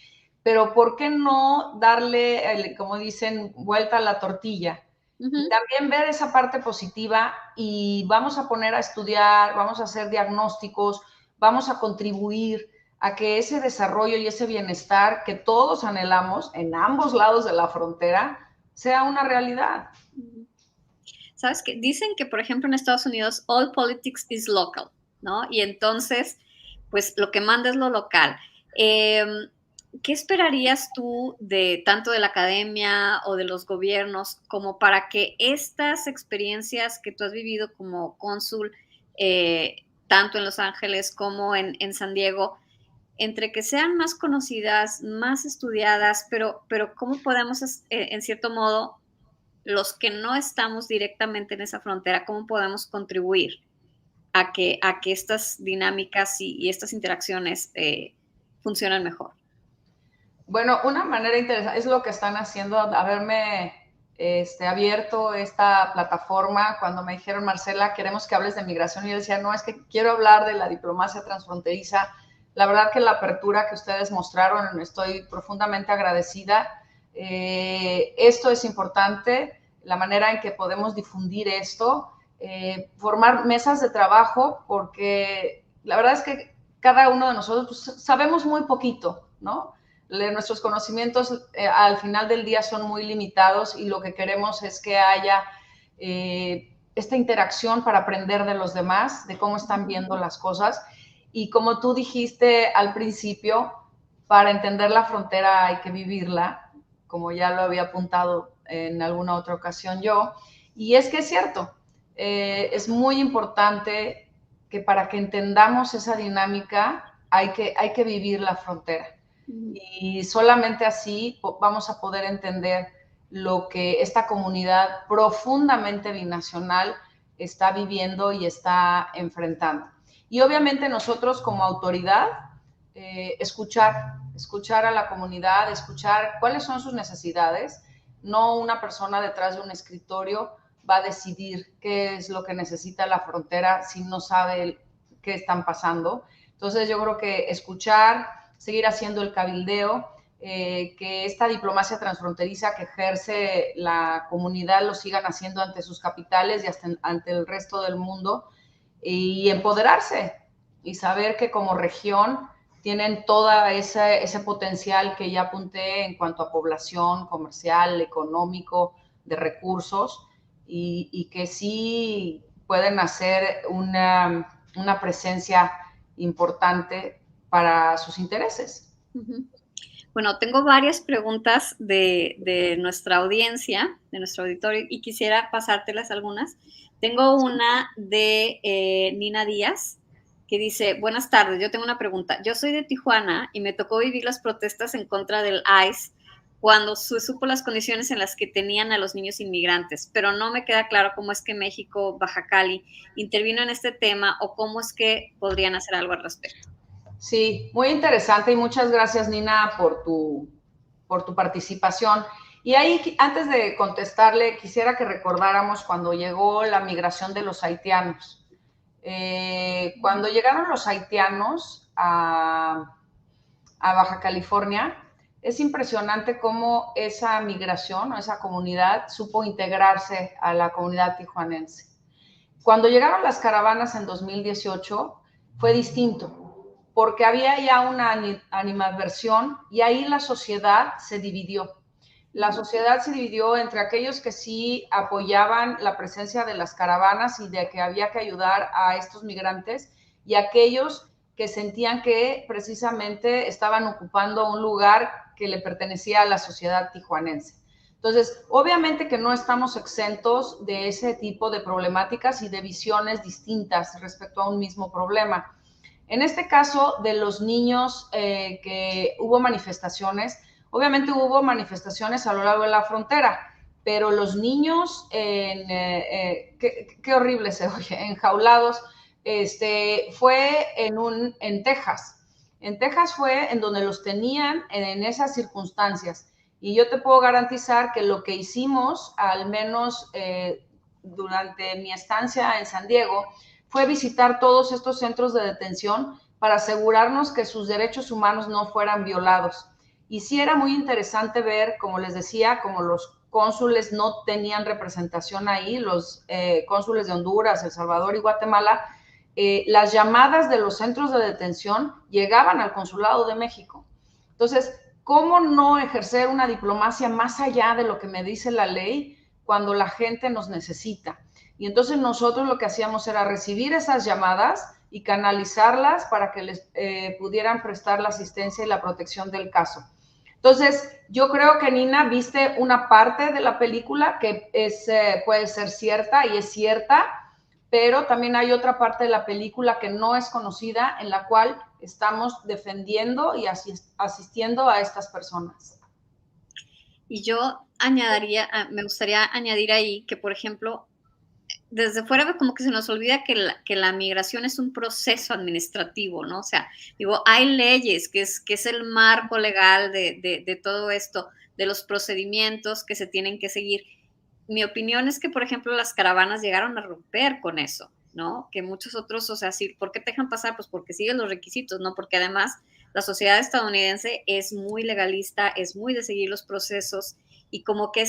Pero ¿por qué no darle, como dicen, vuelta a la tortilla? Y también ver esa parte positiva y vamos a poner a estudiar, vamos a hacer diagnósticos, vamos a contribuir a que ese desarrollo y ese bienestar que todos anhelamos en ambos lados de la frontera sea una realidad. ¿Sabes qué? Dicen que, por ejemplo, en Estados Unidos, all politics is local, ¿no? Y entonces, pues lo que manda es lo local. ¿Qué esperarías tú de tanto de la academia o de los gobiernos como para que estas experiencias que tú has vivido como cónsul, tanto en Los Ángeles como en San Diego, entre que sean más conocidas, más estudiadas, pero cómo podemos, en cierto modo, los que no estamos directamente en esa frontera, cómo podemos contribuir a que estas dinámicas y estas interacciones funcionen mejor? Bueno, una manera interesante es lo que están haciendo, haberme abierto esta plataforma. Cuando me dijeron, Marcela, queremos que hables de migración, y yo decía, no, es que quiero hablar de la diplomacia transfronteriza. La verdad que la apertura que ustedes mostraron, estoy profundamente agradecida. Esto es importante, la manera en que podemos difundir esto, formar mesas de trabajo, porque la verdad es que cada uno de nosotros pues, sabemos muy poquito, ¿no? Nuestros conocimientos al final del día son muy limitados y lo que queremos es que haya esta interacción para aprender de los demás, de cómo están viendo las cosas. Y como tú dijiste al principio, para entender la frontera hay que vivirla, como ya lo había apuntado en alguna otra ocasión yo. Y es que es cierto, es muy importante que para que entendamos esa dinámica hay que vivir la frontera. Y solamente así vamos a poder entender lo que esta comunidad profundamente binacional está viviendo y está enfrentando. Y obviamente nosotros como autoridad, escuchar a la comunidad, escuchar cuáles son sus necesidades. No una persona detrás de un escritorio va a decidir qué es lo que necesita la frontera si no sabe qué están pasando. Entonces yo creo que escuchar, seguir haciendo el cabildeo, que esta diplomacia transfronteriza que ejerce la comunidad lo sigan haciendo ante sus capitales y hasta ante el resto del mundo, y empoderarse y saber que como región tienen todo ese potencial que ya apunté en cuanto a población, comercial, económico, de recursos, y que sí pueden hacer una presencia importante para sus intereses. Bueno, tengo varias preguntas de nuestra audiencia, de nuestro auditorio, y quisiera pasártelas algunas. Tengo una de Nina Díaz, que dice, buenas tardes, yo tengo una pregunta. Yo soy de Tijuana y me tocó vivir las protestas en contra del ICE cuando se supo las condiciones en las que tenían a los niños inmigrantes, pero no me queda claro cómo es que México, Baja Cali, intervino en este tema o cómo es que podrían hacer algo al respecto. Sí, muy interesante y muchas gracias, Nina, por tu participación. Y ahí, antes de contestarle, quisiera que recordáramos cuando llegó la migración de los haitianos. Cuando llegaron los haitianos a Baja California, es impresionante cómo esa migración o esa comunidad supo integrarse a la comunidad tijuanense. Cuando llegaron las caravanas en 2018 fue distinto, porque había ya una animadversión y ahí la sociedad se dividió. La sociedad se dividió entre aquellos que sí apoyaban la presencia de las caravanas y de que había que ayudar a estos migrantes, y aquellos que sentían que precisamente estaban ocupando un lugar que le pertenecía a la sociedad tijuanense. Entonces, obviamente que no estamos exentos de ese tipo de problemáticas y de visiones distintas respecto a un mismo problema. En este caso de los niños que hubo manifestaciones, obviamente hubo manifestaciones a lo largo de la frontera, pero los niños, qué horrible se oye, enjaulados, fue en Texas. En Texas fue en donde los tenían en esas circunstancias. Y yo te puedo garantizar que lo que hicimos, al menos durante mi estancia en San Diego, fue visitar todos estos centros de detención para asegurarnos que sus derechos humanos no fueran violados. Y sí era muy interesante ver, como les decía, como los cónsules no tenían representación ahí, los cónsules de Honduras, El Salvador y Guatemala, las llamadas de los centros de detención llegaban al Consulado de México. Entonces, ¿cómo no ejercer una diplomacia más allá de lo que me dice la ley cuando la gente nos necesita? Y entonces nosotros lo que hacíamos era recibir esas llamadas y canalizarlas para que les pudieran prestar la asistencia y la protección del caso. Entonces, yo creo que, Nina, viste una parte de la película que puede ser cierta y es cierta, pero también hay otra parte de la película que no es conocida, en la cual estamos defendiendo y asistiendo a estas personas. Y yo me gustaría añadir ahí que, por ejemplo, desde fuera como que se nos olvida que la migración es un proceso administrativo, ¿no? O sea, digo, hay leyes, que es el marco legal de todo esto, de los procedimientos que se tienen que seguir. Mi opinión es que, por ejemplo, las caravanas llegaron a romper con eso, ¿no? Que muchos otros, o sea, sí, ¿por qué te dejan pasar? Pues porque siguen los requisitos, ¿no? Porque además la sociedad estadounidense es muy legalista, es muy de seguir los procesos y como que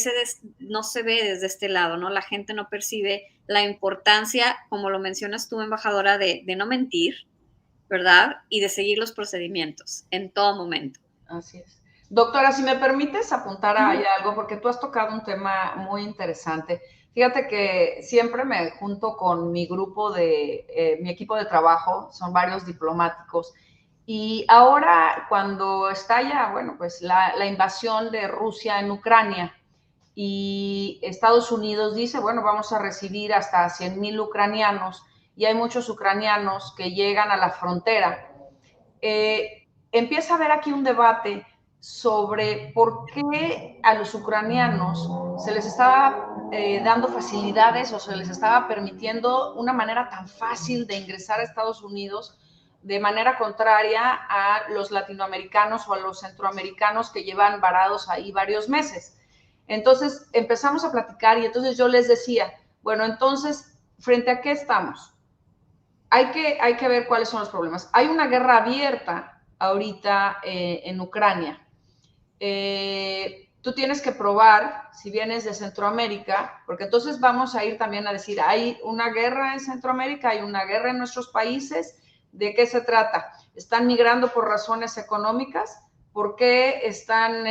no se ve desde este lado, ¿no? La gente no percibe la importancia, como lo mencionas tú, embajadora, de no mentir, ¿verdad? Y de seguir los procedimientos en todo momento. Así es. Doctora, si me permites apuntar ahí algo, porque tú has tocado un tema muy interesante. Fíjate que siempre me junto con mi grupo mi equipo de trabajo, son varios diplomáticos, y ahora cuando estalla, bueno, pues la invasión de Rusia en Ucrania y Estados Unidos dice, bueno, vamos a recibir hasta 100,000 ucranianos, y hay muchos ucranianos que llegan a la frontera. Empieza a haber aquí un debate sobre por qué a los ucranianos se les estaba dando facilidades o se les estaba permitiendo una manera tan fácil de ingresar a Estados Unidos de manera contraria a los latinoamericanos o a los centroamericanos que llevan varados ahí varios meses. Entonces empezamos a platicar y entonces yo les decía, bueno, entonces, ¿frente a qué estamos? Hay que ver cuáles son los problemas. Hay una guerra abierta ahorita en Ucrania. Tú tienes que probar, si vienes de Centroamérica, porque entonces vamos a ir también a decir, hay una guerra en Centroamérica, hay una guerra en nuestros países, ¿de qué se trata? ¿Están migrando por razones económicas? ¿Por qué están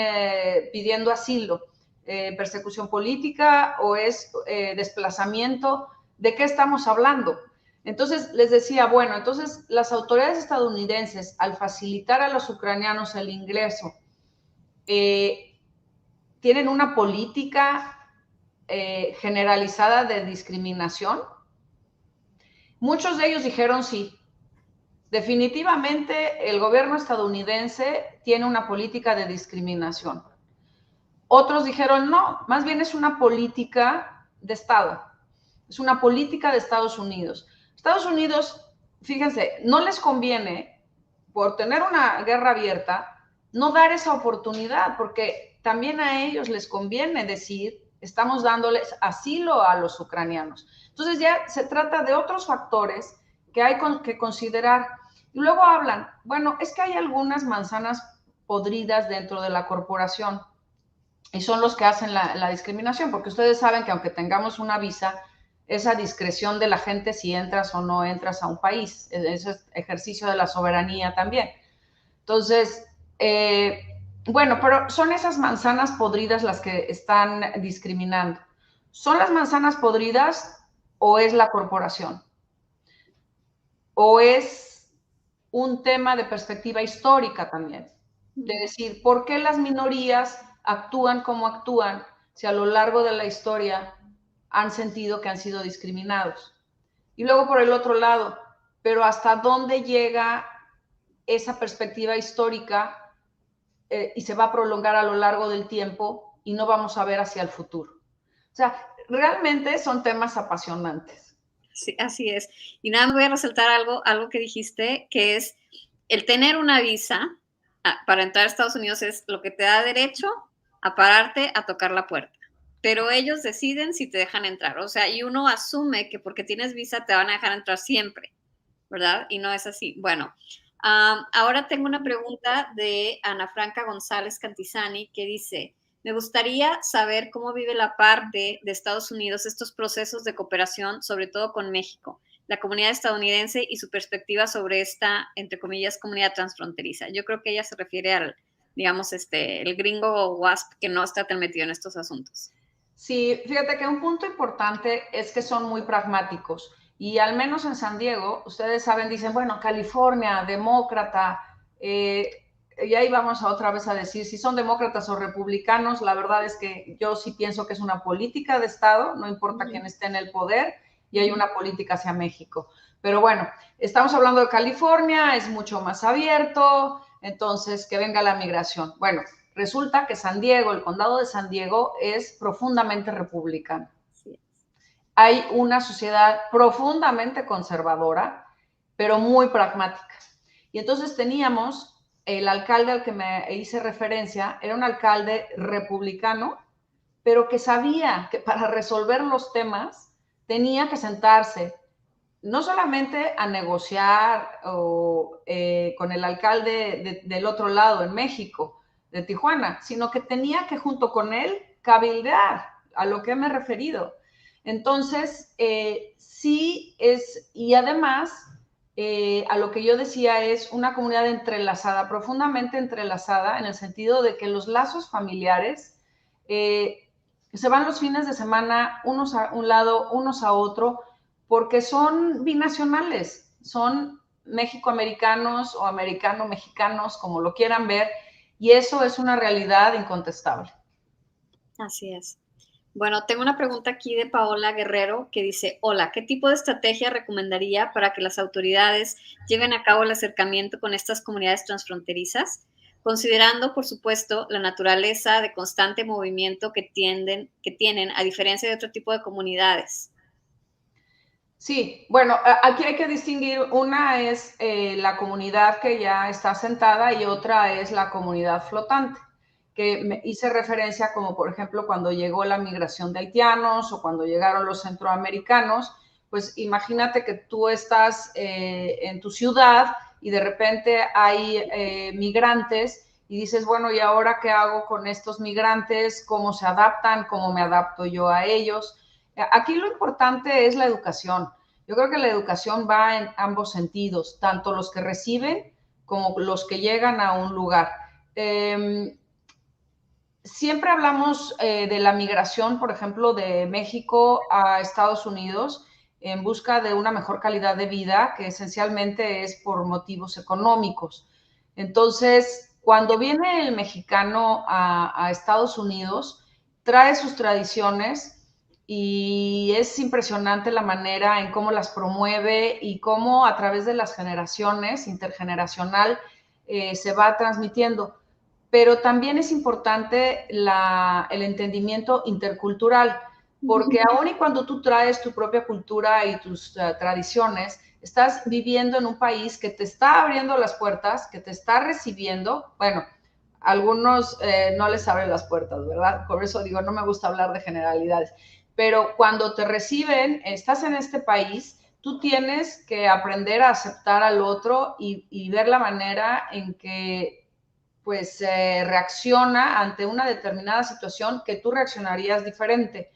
pidiendo asilo? ¿Persecución política o es desplazamiento? ¿De qué estamos hablando? Entonces les decía, bueno, entonces las autoridades estadounidenses, al facilitar a los ucranianos el ingreso, tienen una política generalizada de discriminación. Muchos de ellos dijeron sí. Definitivamente el gobierno estadounidense tiene una política de discriminación. Otros dijeron no, más bien es una política de Estado. Es una política de Estados Unidos. Estados Unidos, fíjense, no les conviene, por tener una guerra abierta, no dar esa oportunidad, porque también a ellos les conviene decir, estamos dándoles asilo a los ucranianos. Entonces ya se trata de otros factores que hay que considerar. Y luego hablan, bueno, es que hay algunas manzanas podridas dentro de la corporación y son los que hacen la discriminación, porque ustedes saben que aunque tengamos una visa, esa discreción de la gente si entras o no entras a un país, ese es ejercicio de la soberanía también. Entonces, bueno, pero son esas manzanas podridas las que están discriminando. ¿Son las manzanas podridas o es la corporación? ¿O es un tema de perspectiva histórica también? De decir, ¿por qué las minorías actúan como actúan si a lo largo de la historia han sentido que han sido discriminados? Y luego por el otro lado, pero ¿hasta dónde llega esa perspectiva histórica y se va a prolongar a lo largo del tiempo y no vamos a ver hacia el futuro? O sea, realmente son temas apasionantes. Sí, así es. Y nada, me voy a resaltar algo que dijiste, que es el tener una visa para entrar a Estados Unidos es lo que te da derecho a pararte a tocar la puerta. Pero ellos deciden si te dejan entrar. O sea, y uno asume que porque tienes visa te van a dejar entrar siempre, ¿verdad? Y no es así. Bueno, ahora tengo una pregunta de Ana Franca González Cantizani que dice, me gustaría saber cómo vive la parte de Estados Unidos estos procesos de cooperación, sobre todo con México, la comunidad estadounidense y su perspectiva sobre esta, entre comillas, comunidad transfronteriza. Yo creo que ella se refiere al, digamos, el gringo WASP que no está tan metido en estos asuntos. Sí, fíjate que un punto importante es que son muy pragmáticos y al menos en San Diego, ustedes saben, dicen, bueno, California, demócrata, y ahí vamos a otra vez a decir si son demócratas o republicanos. La verdad es que yo sí pienso que es una política de Estado, no importa quién esté en el poder, y hay una política hacia México. Pero bueno, estamos hablando de California, es mucho más abierto, entonces que venga la migración. Bueno, resulta que San Diego, el condado de San Diego, es profundamente republicano. Hay una sociedad profundamente conservadora, pero muy pragmática. Y entonces teníamos el alcalde al que me hice referencia, era un alcalde republicano, pero que sabía que para resolver los temas tenía que sentarse no solamente a negociar con el alcalde del otro lado, en México, de Tijuana, sino que tenía que junto con él cabildear, a lo que me he referido. Entonces, sí es, y además, a lo que yo decía es una comunidad entrelazada, profundamente entrelazada, en el sentido de que los lazos familiares se van los fines de semana unos a un lado, unos a otro, porque son binacionales, son mexicoamericanos o americano-mexicanos, como lo quieran ver, y eso es una realidad incontestable. Así es. Bueno, tengo una pregunta aquí de Paola Guerrero que dice, hola, ¿qué tipo de estrategia recomendaría para que las autoridades lleven a cabo el acercamiento con estas comunidades transfronterizas? Considerando, por supuesto, la naturaleza de constante movimiento que tienen, a diferencia de otro tipo de comunidades. Sí, bueno, aquí hay que distinguir, una es la comunidad que ya está asentada y otra es la comunidad flotante, que me hice referencia como por ejemplo cuando llegó la migración de haitianos o cuando llegaron los centroamericanos, pues imagínate que tú estás en tu ciudad y de repente hay migrantes y dices, bueno, ¿y ahora qué hago con estos migrantes? ¿Cómo se adaptan? ¿Cómo me adapto yo a ellos? Aquí lo importante es la educación. Yo creo que la educación va en ambos sentidos, tanto los que reciben como los que llegan a un lugar. Siempre hablamos de la migración, por ejemplo, de México a Estados Unidos en busca de una mejor calidad de vida, que esencialmente es por motivos económicos. Entonces, cuando viene el mexicano a Estados Unidos, trae sus tradiciones y es impresionante la manera en cómo las promueve y cómo a través de las generaciones, intergeneracional, se va transmitiendo. Pero también es importante el entendimiento intercultural, porque aun y cuando tú traes tu propia cultura y tus tradiciones, estás viviendo en un país que te está abriendo las puertas, que te está recibiendo. Bueno, a algunos no les abren las puertas, ¿verdad? Por eso digo, no me gusta hablar de generalidades. Pero cuando te reciben, estás en este país, tú tienes que aprender a aceptar al otro y ver la manera en que pues reacciona ante una determinada situación que tú reaccionarías diferente.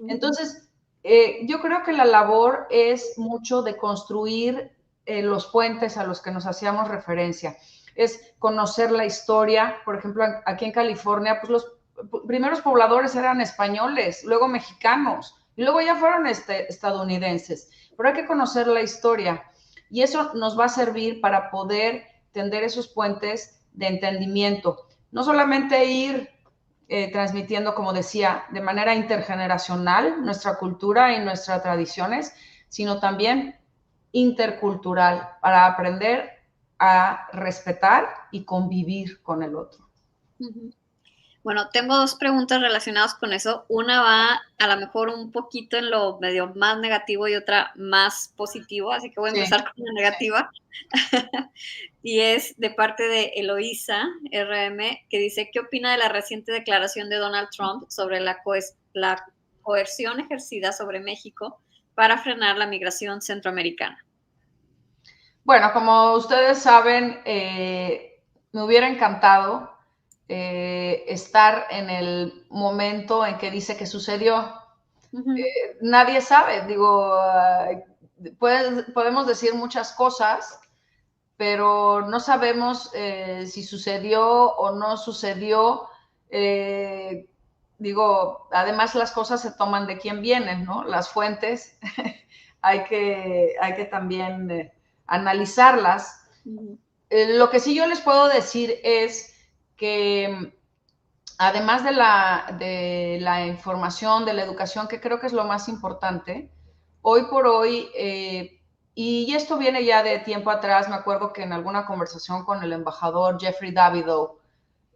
Entonces, yo creo que la labor es mucho de construir los puentes a los que nos hacíamos referencia. Es conocer la historia. Por ejemplo, aquí en California, pues los primeros pobladores eran españoles, luego mexicanos, y luego ya fueron estadounidenses. Pero hay que conocer la historia y eso nos va a servir para poder tender esos puentes de entendimiento. No solamente ir transmitiendo, como decía, de manera intergeneracional nuestra cultura y nuestras tradiciones, sino también intercultural para aprender a respetar y convivir con el otro. Bueno, tengo dos preguntas relacionadas con eso. Una va a lo mejor un poquito en lo medio más negativo y otra más positivo, así que voy a empezar con la negativa. Y es de parte de Eloísa RM, que dice, ¿qué opina de la reciente declaración de Donald Trump sobre la coerción ejercida sobre México para frenar la migración centroamericana? Bueno, como ustedes saben, me hubiera encantado estar en el momento en que dice que sucedió. Nadie sabe, digo, podemos decir muchas cosas, pero no sabemos si sucedió o no sucedió. Digo, además las cosas se toman de quién vienen, ¿no? Las fuentes hay que también analizarlas. Lo que sí yo les puedo decir es que además de la información, de la educación, que creo que es lo más importante, hoy por hoy, y esto viene ya de tiempo atrás, me acuerdo que en alguna conversación con el embajador Jeffrey Davidow,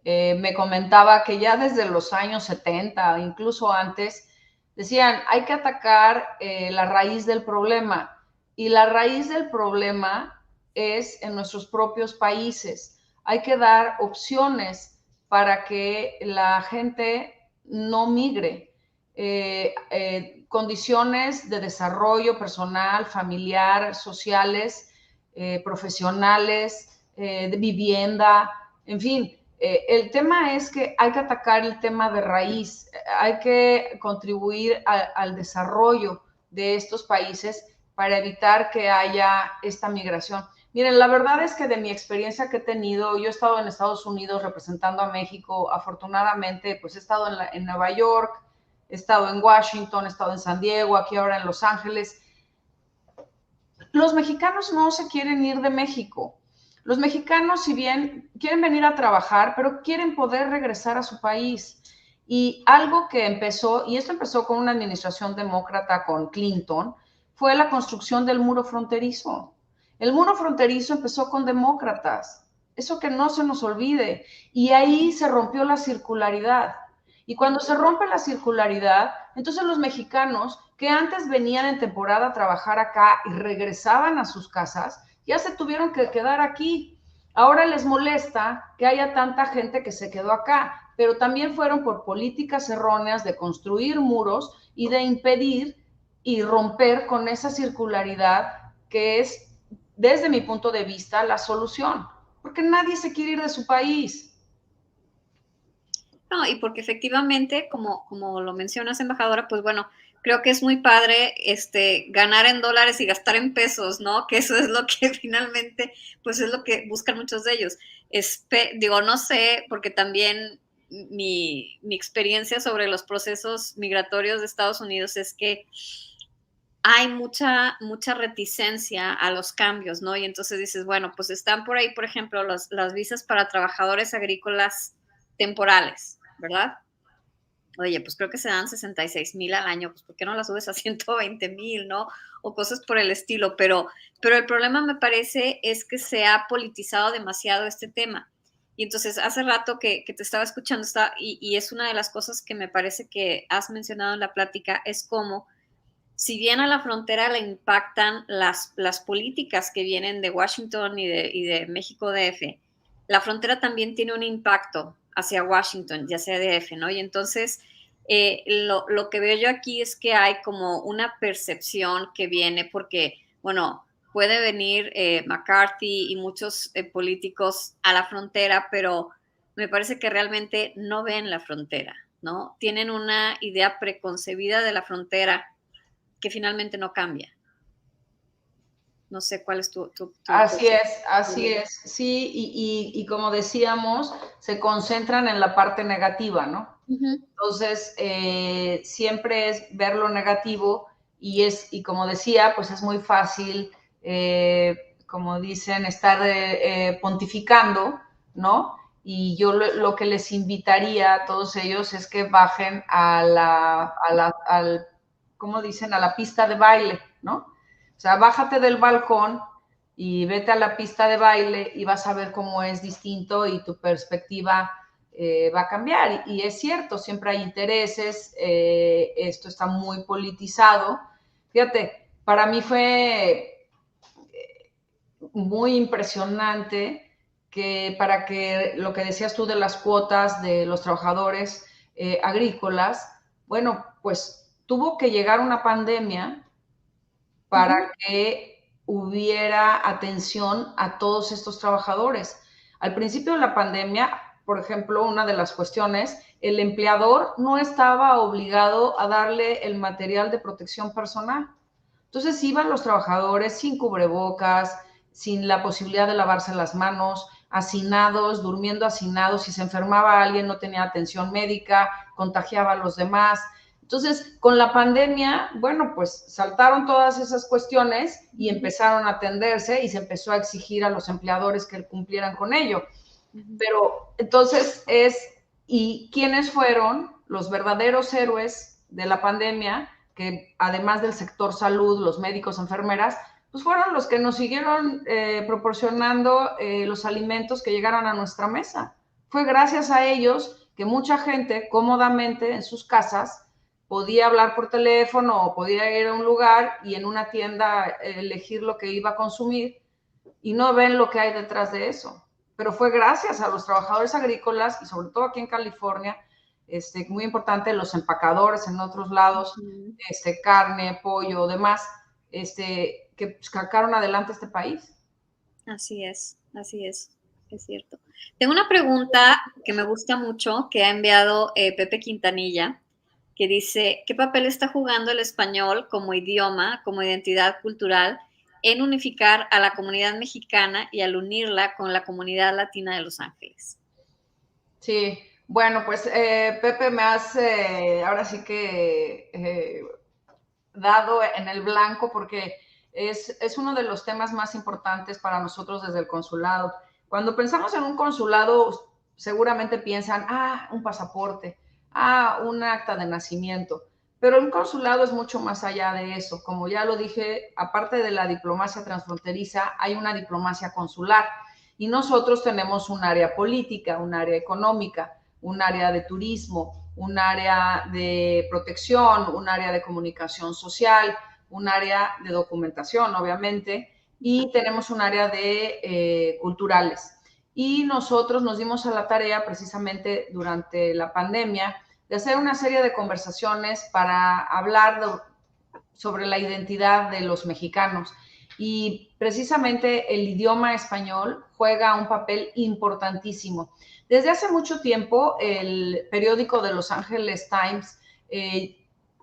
me comentaba que ya desde los años 70, incluso antes, decían, hay que atacar la raíz del problema. Y la raíz del problema es en nuestros propios países. Hay que dar opciones para que la gente no migre. Condiciones de desarrollo personal, familiar, sociales, profesionales, de vivienda, en fin, el tema es que hay que atacar el tema de raíz, hay que contribuir al desarrollo de estos países para evitar que haya esta migración. Miren, la verdad es que de mi experiencia que he tenido, yo he estado en Estados Unidos representando a México, afortunadamente, pues he estado en Nueva York, he estado en Washington, he estado en San Diego, aquí ahora en Los Ángeles. Los mexicanos no se quieren ir de México. Los mexicanos, si bien quieren venir a trabajar, pero quieren poder regresar a su país. Y algo que empezó, y esto empezó con una administración demócrata con Clinton, fue la construcción del muro fronterizo. El muro fronterizo empezó con demócratas, eso que no se nos olvide, y ahí se rompió la circularidad. Y cuando se rompe la circularidad, entonces los mexicanos que antes venían en temporada a trabajar acá y regresaban a sus casas, ya se tuvieron que quedar aquí. Ahora les molesta que haya tanta gente que se quedó acá, pero también fueron por políticas erróneas de construir muros y de impedir y romper con esa circularidad que es, desde mi punto de vista, la solución, porque nadie se quiere ir de su país. No, y porque efectivamente, como lo mencionas, embajadora, pues bueno, creo que es muy padre ganar en dólares y gastar en pesos, ¿no? Que eso es lo que finalmente, pues es lo que buscan muchos de ellos. Digo, no sé, porque también mi experiencia sobre los procesos migratorios de Estados Unidos es que hay mucha reticencia a los cambios, ¿no? Y entonces dices, bueno, pues están por ahí, por ejemplo, las visas para trabajadores agrícolas temporales, ¿verdad? Oye, pues creo que se dan 66,000 al año, pues ¿por qué no las subes a 120,000, no? O cosas por el estilo, pero el problema me parece es que se ha politizado demasiado este tema. Y entonces hace rato que te estaba escuchando y es una de las cosas que me parece que has mencionado en la plática, es cómo si bien a la frontera le impactan las políticas que vienen de Washington y de México DF, la frontera también tiene un impacto hacia Washington y hacia DF, ¿no? Y entonces lo que veo yo aquí es que hay como una percepción que viene porque, bueno, puede venir McCarthy y muchos políticos a la frontera, pero me parece que realmente no ven la frontera, ¿no? Tienen una idea preconcebida de la frontera que finalmente no cambia. No sé cuál es tu Así es, sí, y como decíamos, se concentran en la parte negativa, ¿no? Uh-huh. Entonces, siempre es ver lo negativo y como decía, pues es muy fácil, como dicen, estar pontificando, ¿no? Y yo lo que les invitaría a todos ellos es que bajen ¿cómo dicen? A la pista de baile, ¿no? O sea, bájate del balcón y vete a la pista de baile y vas a ver cómo es distinto y tu perspectiva va a cambiar. Y es cierto, siempre hay intereses, esto está muy politizado. Fíjate, para mí fue muy impresionante que para que lo que decías tú de las cuotas de los trabajadores agrícolas, bueno, pues tuvo que llegar una pandemia para que hubiera atención a todos estos trabajadores. Al principio de la pandemia, por ejemplo, una de las cuestiones, el empleador no estaba obligado a darle el material de protección personal. Entonces iban los trabajadores sin cubrebocas, sin la posibilidad de lavarse las manos, hacinados, durmiendo hacinados. Si se enfermaba alguien, no tenía atención médica, contagiaba a los demás. Entonces, con la pandemia, bueno, pues saltaron todas esas cuestiones y empezaron a atenderse y se empezó a exigir a los empleadores que cumplieran con ello. Pero entonces ¿y quiénes fueron los verdaderos héroes de la pandemia? Que además del sector salud, los médicos, enfermeras, pues fueron los que nos siguieron proporcionando los alimentos que llegaron a nuestra mesa. Fue gracias a ellos que mucha gente cómodamente en sus casas podía hablar por teléfono o podía ir a un lugar y en una tienda elegir lo que iba a consumir y no ven lo que hay detrás de eso. Pero fue gracias a los trabajadores agrícolas y sobre todo aquí en California, muy importante, los empacadores en otros lados, carne, pollo, demás, que sacaron adelante este país. Así es, así es. Es cierto. Tengo una pregunta que me gusta mucho, que ha enviado Pepe Quintanilla, que dice, ¿qué papel está jugando el español como idioma, como identidad cultural, en unificar a la comunidad mexicana y al unirla con la comunidad latina de Los Ángeles? Sí, bueno, pues Pepe, me has ahora sí que dado en el blanco porque es uno de los temas más importantes para nosotros desde el consulado. Cuando pensamos en un consulado, seguramente piensan, un pasaporte, un acta de nacimiento, pero un consulado es mucho más allá de eso. Como ya lo dije, aparte de la diplomacia transfronteriza, hay una diplomacia consular y nosotros tenemos un área política, un área económica, un área de turismo, un área de protección, un área de comunicación social, un área de documentación, obviamente, y tenemos un área de culturales. Y nosotros nos dimos a la tarea precisamente durante la pandemia de hacer una serie de conversaciones para hablar sobre la identidad de los mexicanos. Y precisamente el idioma español juega un papel importantísimo. Desde hace mucho tiempo, el periódico de Los Angeles Times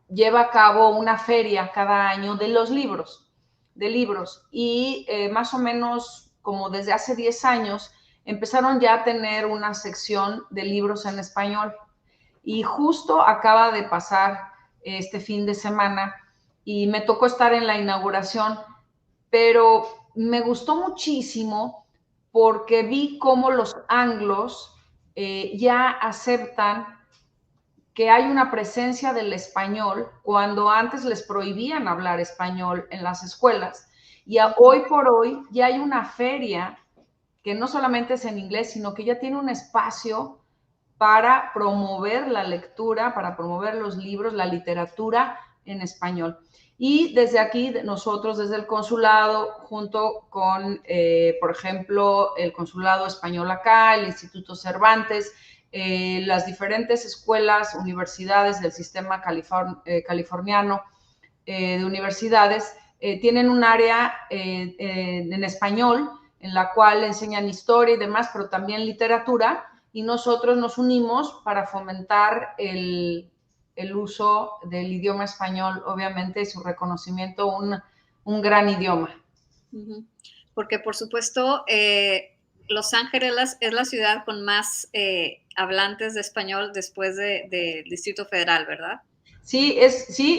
lleva a cabo una feria cada año de los libros, y más o menos como desde hace 10 años empezaron ya a tener una sección de libros en español. Y justo acaba de pasar este fin de semana y me tocó estar en la inauguración, pero me gustó muchísimo porque vi cómo los anglos ya aceptan que hay una presencia del español cuando antes les prohibían hablar español en las escuelas. Y hoy por hoy ya hay una feria que no solamente es en inglés, sino que ya tiene un espacio para promover la lectura, para promover los libros, la literatura en español. Y desde aquí, nosotros desde el consulado, junto con, por ejemplo, el consulado español acá, el Instituto Cervantes, las diferentes escuelas, universidades del sistema californiano de universidades, tienen un área en español en la cual enseñan historia y demás, pero también literatura, y nosotros nos unimos para fomentar el uso del idioma español, obviamente, y su reconocimiento, un gran idioma. Porque, por supuesto, Los Ángeles es la ciudad con más hablantes de español después del Distrito Federal, ¿verdad? Sí,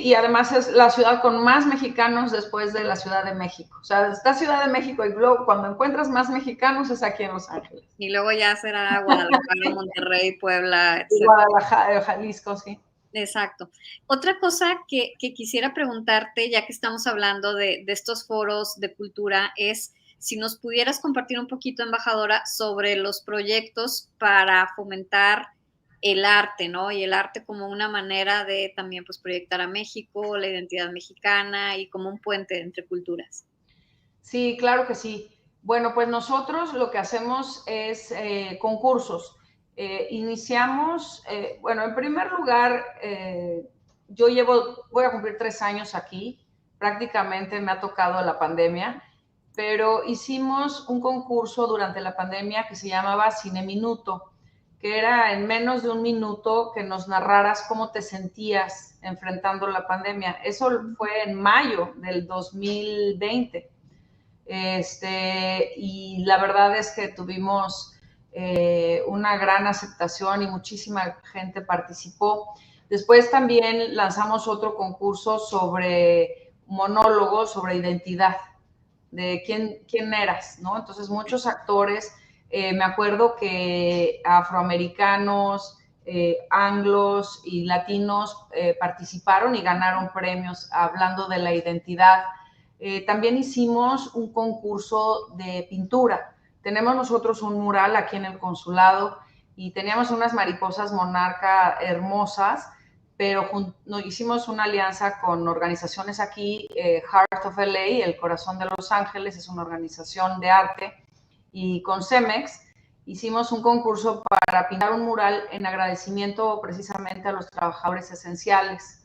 y además es la ciudad con más mexicanos después de la Ciudad de México. O sea, está Ciudad de México y luego cuando encuentras más mexicanos es aquí en Los Ángeles. Y luego ya será Guadalajara, Monterrey, Puebla, etc. Guadalajara, Jalisco, sí. Exacto. Otra cosa que quisiera preguntarte, ya que estamos hablando de estos foros de cultura, es si nos pudieras compartir un poquito, embajadora, sobre los proyectos para fomentar el arte, ¿no? Y el arte como una manera de también pues proyectar a México, la identidad mexicana y como un puente entre culturas. Sí, claro que sí. Bueno, pues nosotros lo que hacemos es concursos. Iniciamos, bueno, en primer lugar, yo voy a cumplir 3 años aquí, prácticamente me ha tocado la pandemia, pero hicimos un concurso durante la pandemia que se llamaba Cine Minuto, que era en menos de un minuto que nos narraras cómo te sentías enfrentando la pandemia. Eso fue en mayo del 2020. Y la verdad es que tuvimos una gran aceptación y muchísima gente participó. Después también lanzamos otro concurso sobre monólogos, sobre identidad, de quién eras, ¿no? Entonces muchos actores, me acuerdo que afroamericanos, anglos y latinos participaron y ganaron premios hablando de la identidad. También hicimos un concurso de pintura. Tenemos nosotros un mural aquí en el consulado y teníamos unas mariposas monarca hermosas, pero nos hicimos una alianza con organizaciones aquí, Heart of LA, el corazón de Los Ángeles, es una organización de arte, y con Cemex hicimos un concurso para pintar un mural en agradecimiento precisamente a los trabajadores esenciales.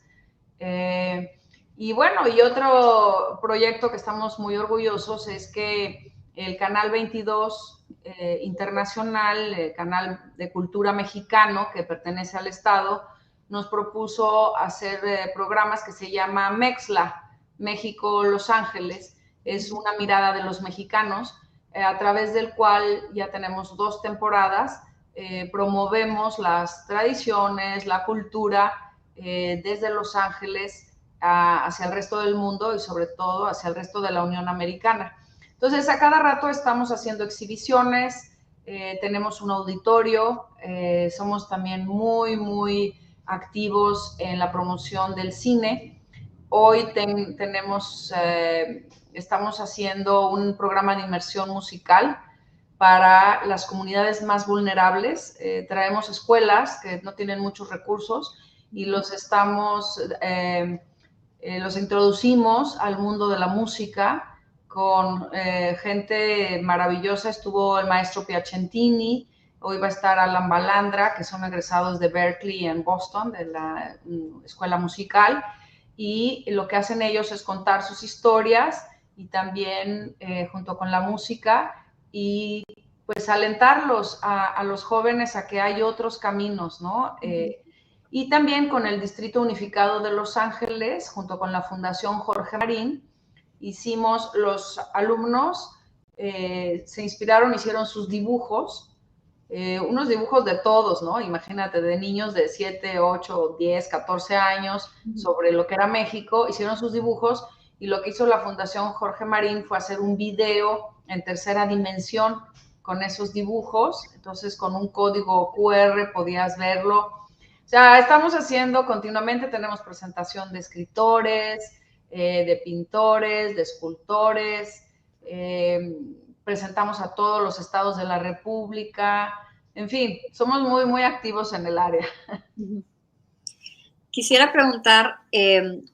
Y bueno, y otro proyecto que estamos muy orgullosos es que el Canal 22 internacional, Canal de Cultura Mexicano, que pertenece al Estado, nos propuso hacer programas que se llama MEXLA, México-Los Ángeles. Es una mirada de los mexicanos, a través del cual ya tenemos 2 temporadas. Promovemos las tradiciones, la cultura desde Los Ángeles hacia el resto del mundo y sobre todo hacia el resto de la Unión Americana. Entonces, a cada rato estamos haciendo exhibiciones, tenemos un auditorio, somos también muy activos en la promoción del cine. Hoy estamos haciendo un programa de inmersión musical para las comunidades más vulnerables. Traemos escuelas que no tienen muchos recursos y los introducimos al mundo de la música con gente maravillosa. Estuvo el maestro Piacentini, hoy va a estar Alan Balandra, que son egresados de Berkeley en Boston, de la escuela musical, y lo que hacen ellos es contar sus historias y también junto con la música, y pues alentarlos a los jóvenes a que hay otros caminos, ¿no? Y también con el Distrito Unificado de Los Ángeles, junto con la Fundación Jorge Marín, los alumnos se inspiraron, hicieron sus dibujos, unos dibujos de todos, ¿no? Imagínate, de niños de 7, 8, 10, 14 años, sobre lo que era México, hicieron sus dibujos, y lo que hizo la Fundación Jorge Marín fue hacer un video en tercera dimensión con esos dibujos. Entonces, con un código QR podías verlo. O sea, estamos haciendo continuamente, tenemos presentación de escritores, de pintores, de escultores, presentamos a todos los estados de la República, en fin, somos muy activos en el área. Quisiera preguntar,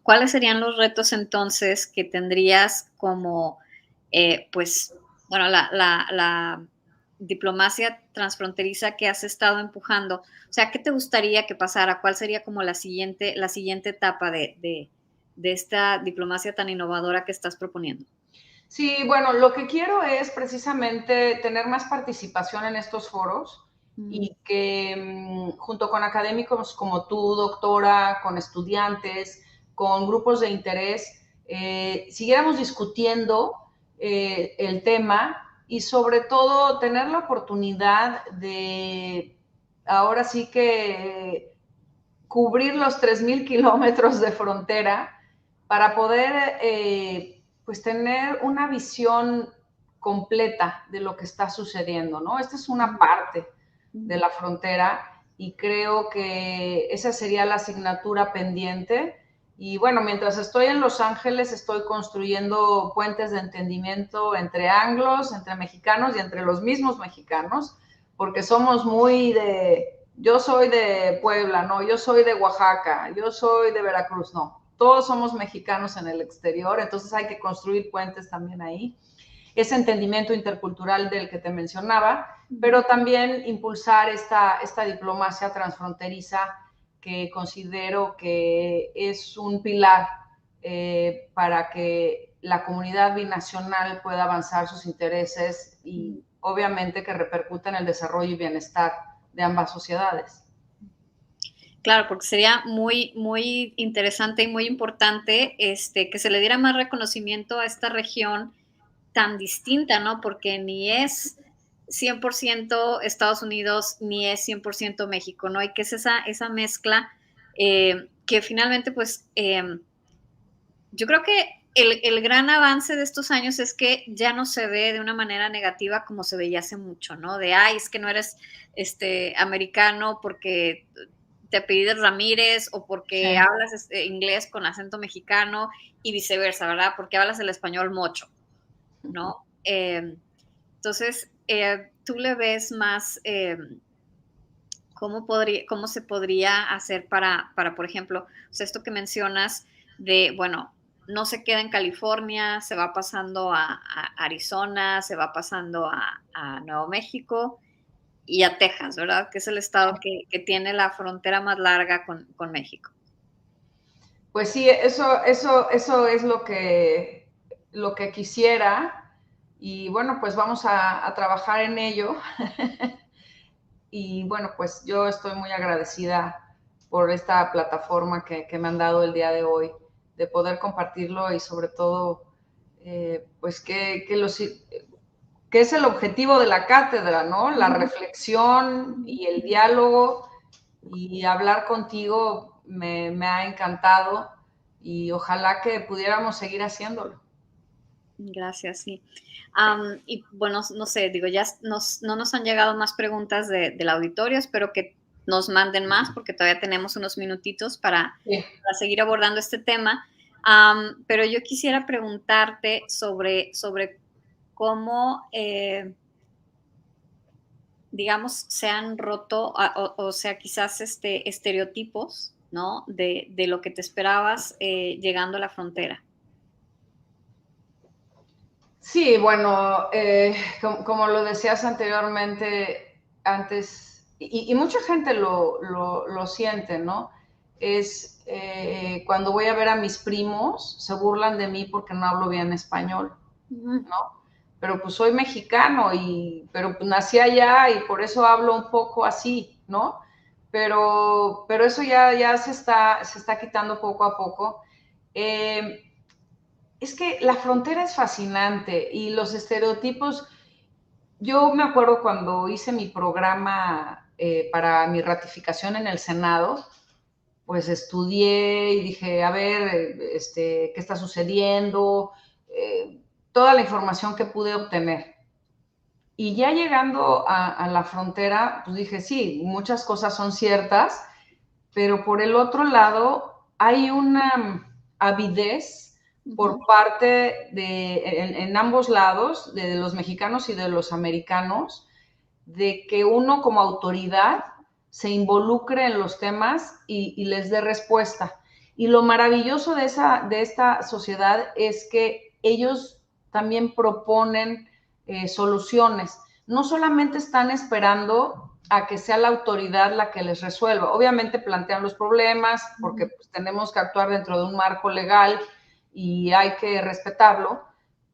¿cuáles serían los retos entonces que tendrías como, pues, bueno, la diplomacia transfronteriza que has estado empujando? O sea, ¿qué te gustaría que pasara? ¿Cuál sería como la siguiente etapa de esta diplomacia tan innovadora que estás proponiendo? Sí, bueno, lo que quiero es precisamente tener más participación en estos foros y que junto con académicos como tú, doctora, con estudiantes, con grupos de interés, siguiéramos discutiendo el tema, y sobre todo tener la oportunidad de ahora sí que cubrir los 3,000 kilómetros de frontera para poder pues tener una visión completa de lo que está sucediendo, ¿no? Esta es una parte de la frontera y creo que esa sería la asignatura pendiente. Y bueno, mientras estoy en Los Ángeles, estoy construyendo puentes de entendimiento entre anglos, entre mexicanos y entre los mismos mexicanos, porque somos yo soy de Puebla, no, yo soy de Oaxaca, yo soy de Veracruz, no. Todos somos mexicanos en el exterior, entonces hay que construir puentes también ahí. Ese entendimiento intercultural del que te mencionaba, pero también impulsar esta diplomacia transfronteriza, que considero que es un pilar para que la comunidad binacional pueda avanzar sus intereses y obviamente que repercuta en el desarrollo y bienestar de ambas sociedades. Claro, porque sería muy interesante y muy importante que se le diera más reconocimiento a esta región tan distinta, ¿no? Porque ni es 100% Estados Unidos, ni es 100% México, ¿no? Y que es esa mezcla que finalmente, pues, yo creo que el gran avance de estos años es que ya no se ve de una manera negativa como se veía hace mucho, ¿no? Es que no eres americano porque te apellidas Ramírez o porque hablas inglés con acento mexicano y viceversa, ¿verdad? Porque hablas el español mocho, ¿no? Entonces, tú le ves más cómo se podría hacer para, por ejemplo, o sea, esto que mencionas de, bueno, no se queda en California, se va pasando a Arizona, se va pasando a Nuevo México y a Texas, ¿verdad? Que es el estado que tiene la frontera más larga con México. Pues sí, eso es lo que quisiera, Y bueno, pues vamos a trabajar en ello. Y bueno, pues yo estoy muy agradecida por esta plataforma que me han dado el día de hoy, de poder compartirlo y sobre todo, pues que es el objetivo de la cátedra, ¿no? La reflexión y el diálogo, y hablar contigo me ha encantado y ojalá que pudiéramos seguir haciéndolo. Gracias, sí. Y bueno, no sé, digo, ya no nos han llegado más preguntas del auditorio, espero que nos manden más porque todavía tenemos unos minutitos para seguir abordando este tema. Pero yo quisiera preguntarte sobre cómo, digamos, se han roto, o sea, quizás estereotipos, ¿no? De lo que te esperabas llegando a la frontera. Sí, bueno, como lo decías anteriormente, antes, y mucha gente lo siente, ¿no? Es cuando voy a ver a mis primos, se burlan de mí porque no hablo bien español, ¿no? Pero pues soy mexicano, pero pues nací allá y por eso hablo un poco así, ¿no? Pero eso ya se está quitando poco a poco. Es que la frontera es fascinante y los estereotipos, yo me acuerdo cuando hice mi programa para mi ratificación en el Senado, pues estudié y dije, a ver, ¿qué está sucediendo? Toda la información que pude obtener. Y ya llegando a la frontera, pues dije, sí, muchas cosas son ciertas, pero por el otro lado hay una avidez por parte en ambos lados, de los mexicanos y de los americanos, de que uno como autoridad se involucre en los temas y les dé respuesta. Y lo maravilloso de esta sociedad es que ellos también proponen soluciones. No solamente están esperando a que sea la autoridad la que les resuelva. Obviamente plantean los problemas porque pues, tenemos que actuar dentro de un marco legal y hay que respetarlo,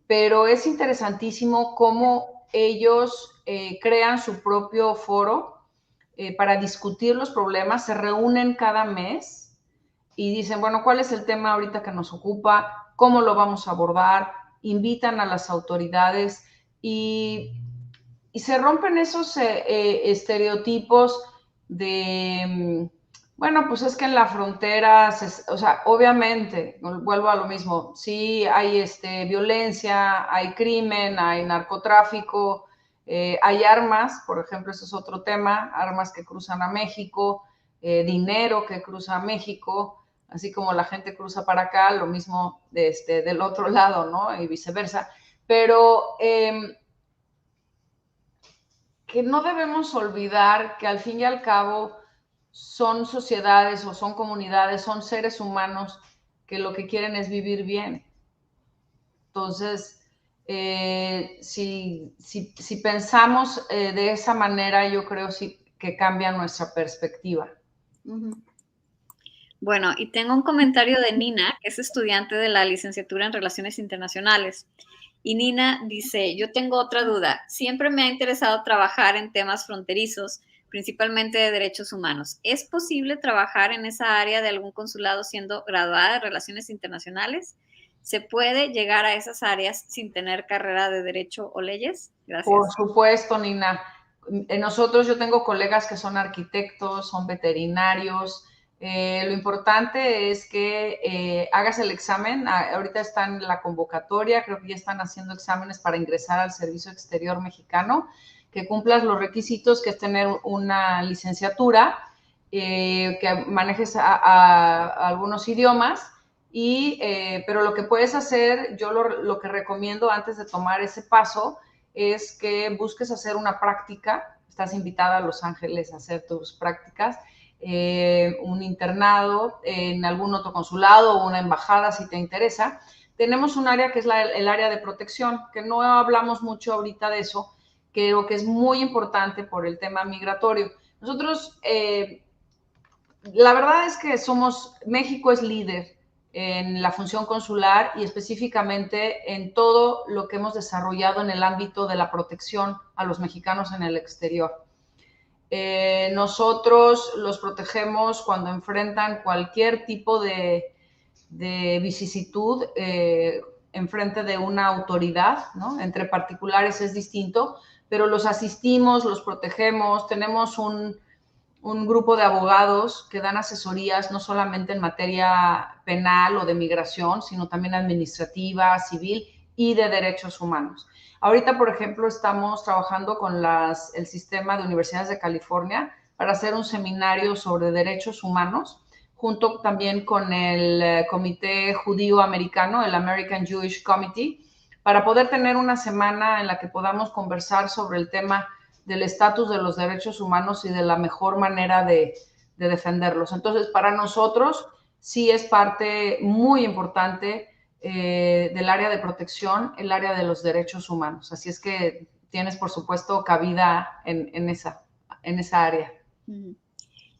pero es interesantísimo cómo ellos crean su propio foro para discutir los problemas, se reúnen cada mes y dicen, bueno, ¿cuál es el tema ahorita que nos ocupa? ¿Cómo lo vamos a abordar? Invitan a las autoridades y se rompen esos estereotipos de, bueno, pues es que en la frontera, o sea, obviamente, vuelvo a lo mismo, sí hay violencia, hay crimen, hay narcotráfico, hay armas, por ejemplo, ese es otro tema, armas que cruzan a México, dinero que cruza a México, así como la gente cruza para acá, lo mismo del otro lado, ¿no? Y viceversa. Pero que no debemos olvidar que al fin y al cabo son sociedades o son comunidades, son seres humanos que lo que quieren es vivir bien. Entonces, si pensamos de esa manera, yo creo sí que cambia nuestra perspectiva. Bueno, y tengo un comentario de Nina, que es estudiante de la licenciatura en Relaciones Internacionales. Y Nina dice, yo tengo otra duda. Siempre me ha interesado trabajar en temas fronterizos, principalmente de derechos humanos. ¿Es posible trabajar en esa área de algún consulado siendo graduada de Relaciones Internacionales? ¿Se puede llegar a esas áreas sin tener carrera de Derecho o leyes? Gracias. Por supuesto, Nina. Nosotros, yo tengo colegas que son arquitectos, son veterinarios. Lo importante es que hagas el examen. Ahorita está en la convocatoria, creo que ya están haciendo exámenes para ingresar al Servicio Exterior Mexicano, que cumplas los requisitos, que es tener una licenciatura, que manejes algunos idiomas. Pero lo que puedes hacer, yo lo que recomiendo antes de tomar ese paso es que busques hacer una práctica. Estás invitada a Los Ángeles a hacer tus prácticas, un internado en algún otro consulado o una embajada si te interesa. Tenemos un área que es el área de protección, que no hablamos mucho ahorita de eso, creo que es muy importante por el tema migratorio. Nosotros, la verdad es que México es líder en la función consular y específicamente en todo lo que hemos desarrollado en el ámbito de la protección a los mexicanos en el exterior. Nosotros los protegemos cuando enfrentan cualquier tipo de vicisitud en frente de una autoridad, ¿no? Entre particulares es distinto, pero los asistimos, los protegemos, tenemos un grupo de abogados que dan asesorías no solamente en materia penal o de migración, sino también administrativa, civil y de derechos humanos. Ahorita, por ejemplo, estamos trabajando con el sistema de universidades de California para hacer un seminario sobre derechos humanos, junto también con el Comité Judío Americano, el American Jewish Committee, para poder tener una semana en la que podamos conversar sobre el tema del estatus de los derechos humanos y de la mejor manera de defenderlos. Entonces, para nosotros sí es parte muy importante del área de protección, el área de los derechos humanos. Así es que tienes, por supuesto, cabida en esa área.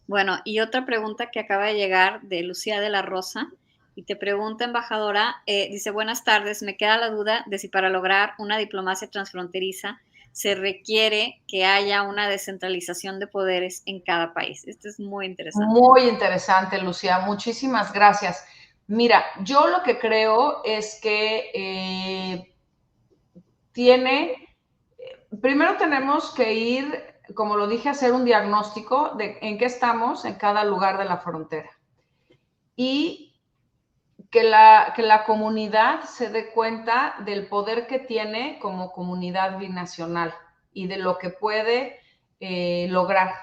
Bueno, y otra pregunta que acaba de llegar de Lucía de la Rosa, y te pregunta, embajadora, dice, buenas tardes, me queda la duda de si para lograr una diplomacia transfronteriza se requiere que haya una descentralización de poderes en cada país. Esto es muy interesante. Muy interesante, Lucía. Muchísimas gracias. Mira, yo lo que creo es que primero tenemos que ir, como lo dije, a hacer un diagnóstico de en qué estamos en cada lugar de la frontera. Y que la comunidad se dé cuenta del poder que tiene como comunidad binacional y de lo que puede lograr.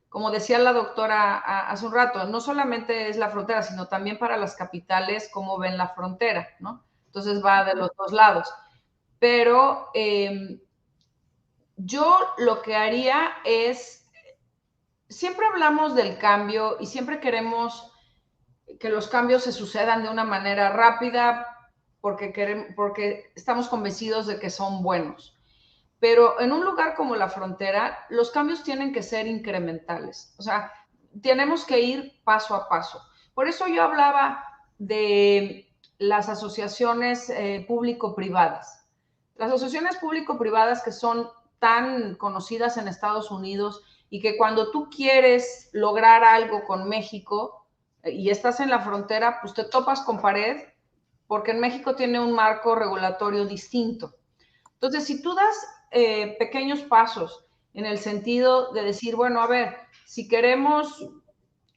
Como decía la doctora hace un rato, no solamente es la frontera, sino también para las capitales cómo ven la frontera, ¿no? Entonces va de los dos lados. Pero yo lo que haría es, siempre hablamos del cambio y siempre queremos que los cambios se sucedan de una manera rápida porque estamos convencidos de que son buenos. Pero en un lugar como la frontera, los cambios tienen que ser incrementales. O sea, tenemos que ir paso a paso. Por eso yo hablaba de las asociaciones público-privadas. Las asociaciones público-privadas que son tan conocidas en Estados Unidos y que cuando tú quieres lograr algo con México y estás en la frontera, pues te topas con pared porque en México tiene un marco regulatorio distinto. Entonces, si tú das pequeños pasos en el sentido de decir, bueno, a ver, si queremos,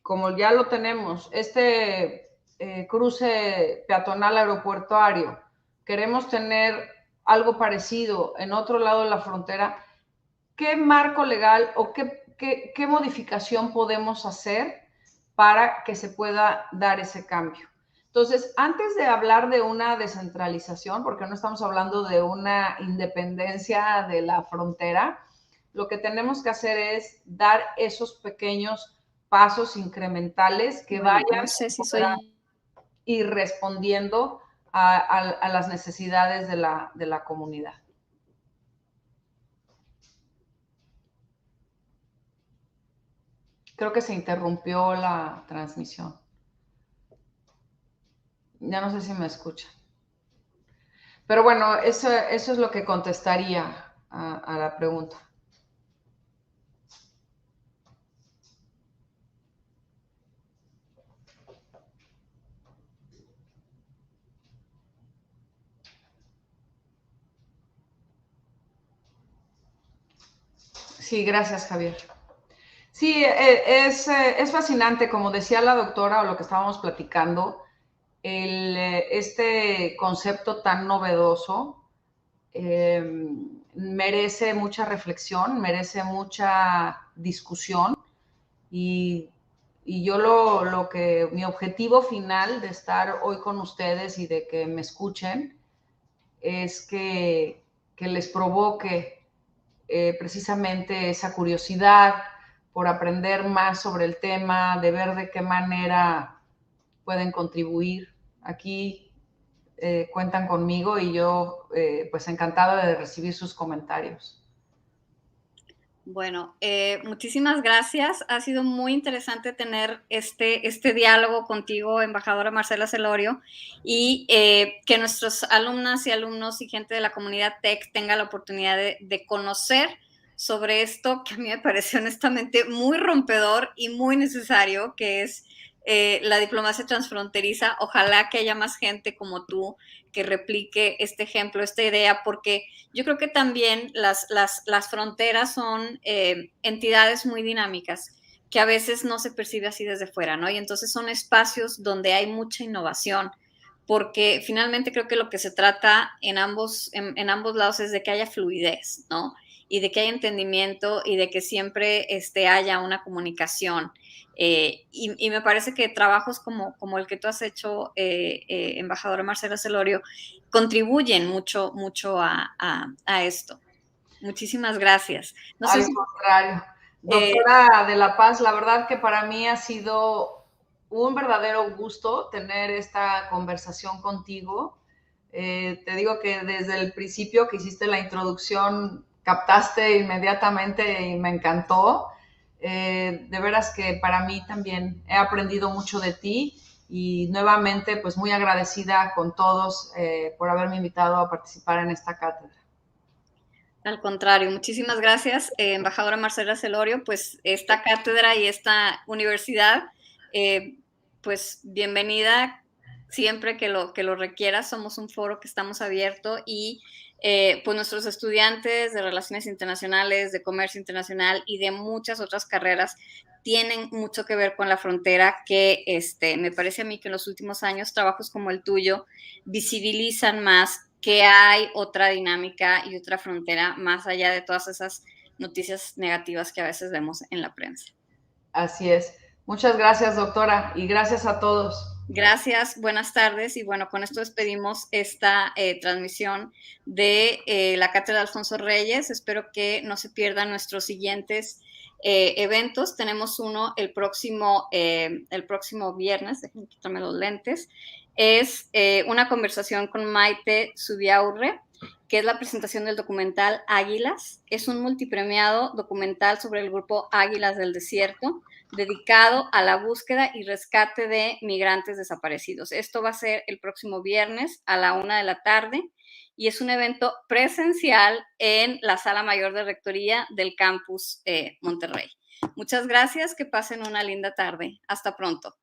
como ya lo tenemos, cruce peatonal aeropuertuario, queremos tener algo parecido en otro lado de la frontera, ¿qué marco legal o qué modificación podemos hacer para que se pueda dar ese cambio? Entonces, antes de hablar de una descentralización, porque no estamos hablando de una independencia de la frontera, lo que tenemos que hacer es dar esos pequeños pasos incrementales que vayan no sé si soy... ir respondiendo a las necesidades de la comunidad. Creo que se interrumpió la transmisión. Ya no sé si me escuchan. Pero bueno, eso es lo que contestaría a la pregunta. Sí, gracias, Javier. Sí, es fascinante, como decía la doctora o lo que estábamos platicando, este concepto tan novedoso merece mucha reflexión, merece mucha discusión y yo mi objetivo final de estar hoy con ustedes y de que me escuchen es que les provoque precisamente esa curiosidad por aprender más sobre el tema, de ver de qué manera pueden contribuir. Aquí cuentan conmigo y yo pues encantada de recibir sus comentarios. Bueno, muchísimas gracias. Ha sido muy interesante tener este diálogo contigo, embajadora Marcela Celorio, y que nuestros alumnas y alumnos y gente de la comunidad TEC tenga la oportunidad de conocer sobre esto que a mí me parece honestamente muy rompedor y muy necesario, que es la diplomacia transfronteriza. Ojalá que haya más gente como tú que replique este ejemplo, esta idea, porque yo creo que también las fronteras son entidades muy dinámicas que a veces no se percibe así desde fuera, ¿no? Y entonces son espacios donde hay mucha innovación, porque finalmente creo que lo que se trata en ambos lados es de que haya fluidez, ¿no? Y de que haya entendimiento y de que siempre haya una comunicación. Y me parece que trabajos como el que tú has hecho, embajadora Marcela Celorio, contribuyen mucho, mucho a esto. Muchísimas gracias. No sé Al si, contrario. Doctora de la Paz, la verdad que para mí ha sido un verdadero gusto tener esta conversación contigo. Te digo que desde el principio que hiciste la introducción, captaste inmediatamente y me encantó. De veras que para mí también he aprendido mucho de ti y nuevamente pues muy agradecida con todos por haberme invitado a participar en esta cátedra. al contrario, muchísimas gracias, embajadora Marcela Celorio. Pues esta cátedra y esta universidad, pues bienvenida siempre que lo requiera. Somos un foro que estamos abierto y pues nuestros estudiantes de Relaciones Internacionales, de Comercio Internacional y de muchas otras carreras tienen mucho que ver con la frontera, que me parece a mí que en los últimos años trabajos como el tuyo visibilizan más que hay otra dinámica y otra frontera más allá de todas esas noticias negativas que a veces vemos en la prensa. Así es. Muchas gracias, doctora, y gracias a todos. Gracias, buenas tardes, y bueno, con esto despedimos esta transmisión de la Cátedra Alfonso Reyes. Espero que no se pierdan nuestros siguientes eventos. Tenemos uno el próximo viernes, déjenme quitarme los lentes. Es una conversación con Maite Zubiaurre, que es la presentación del documental Águilas. Es un multipremiado documental sobre el grupo Águilas del Desierto, dedicado a la búsqueda y rescate de migrantes desaparecidos. Esto va a ser el próximo viernes a la 1 de la tarde y es un evento presencial en la Sala Mayor de Rectoría del Campus Monterrey. Muchas gracias, que pasen una linda tarde. Hasta pronto.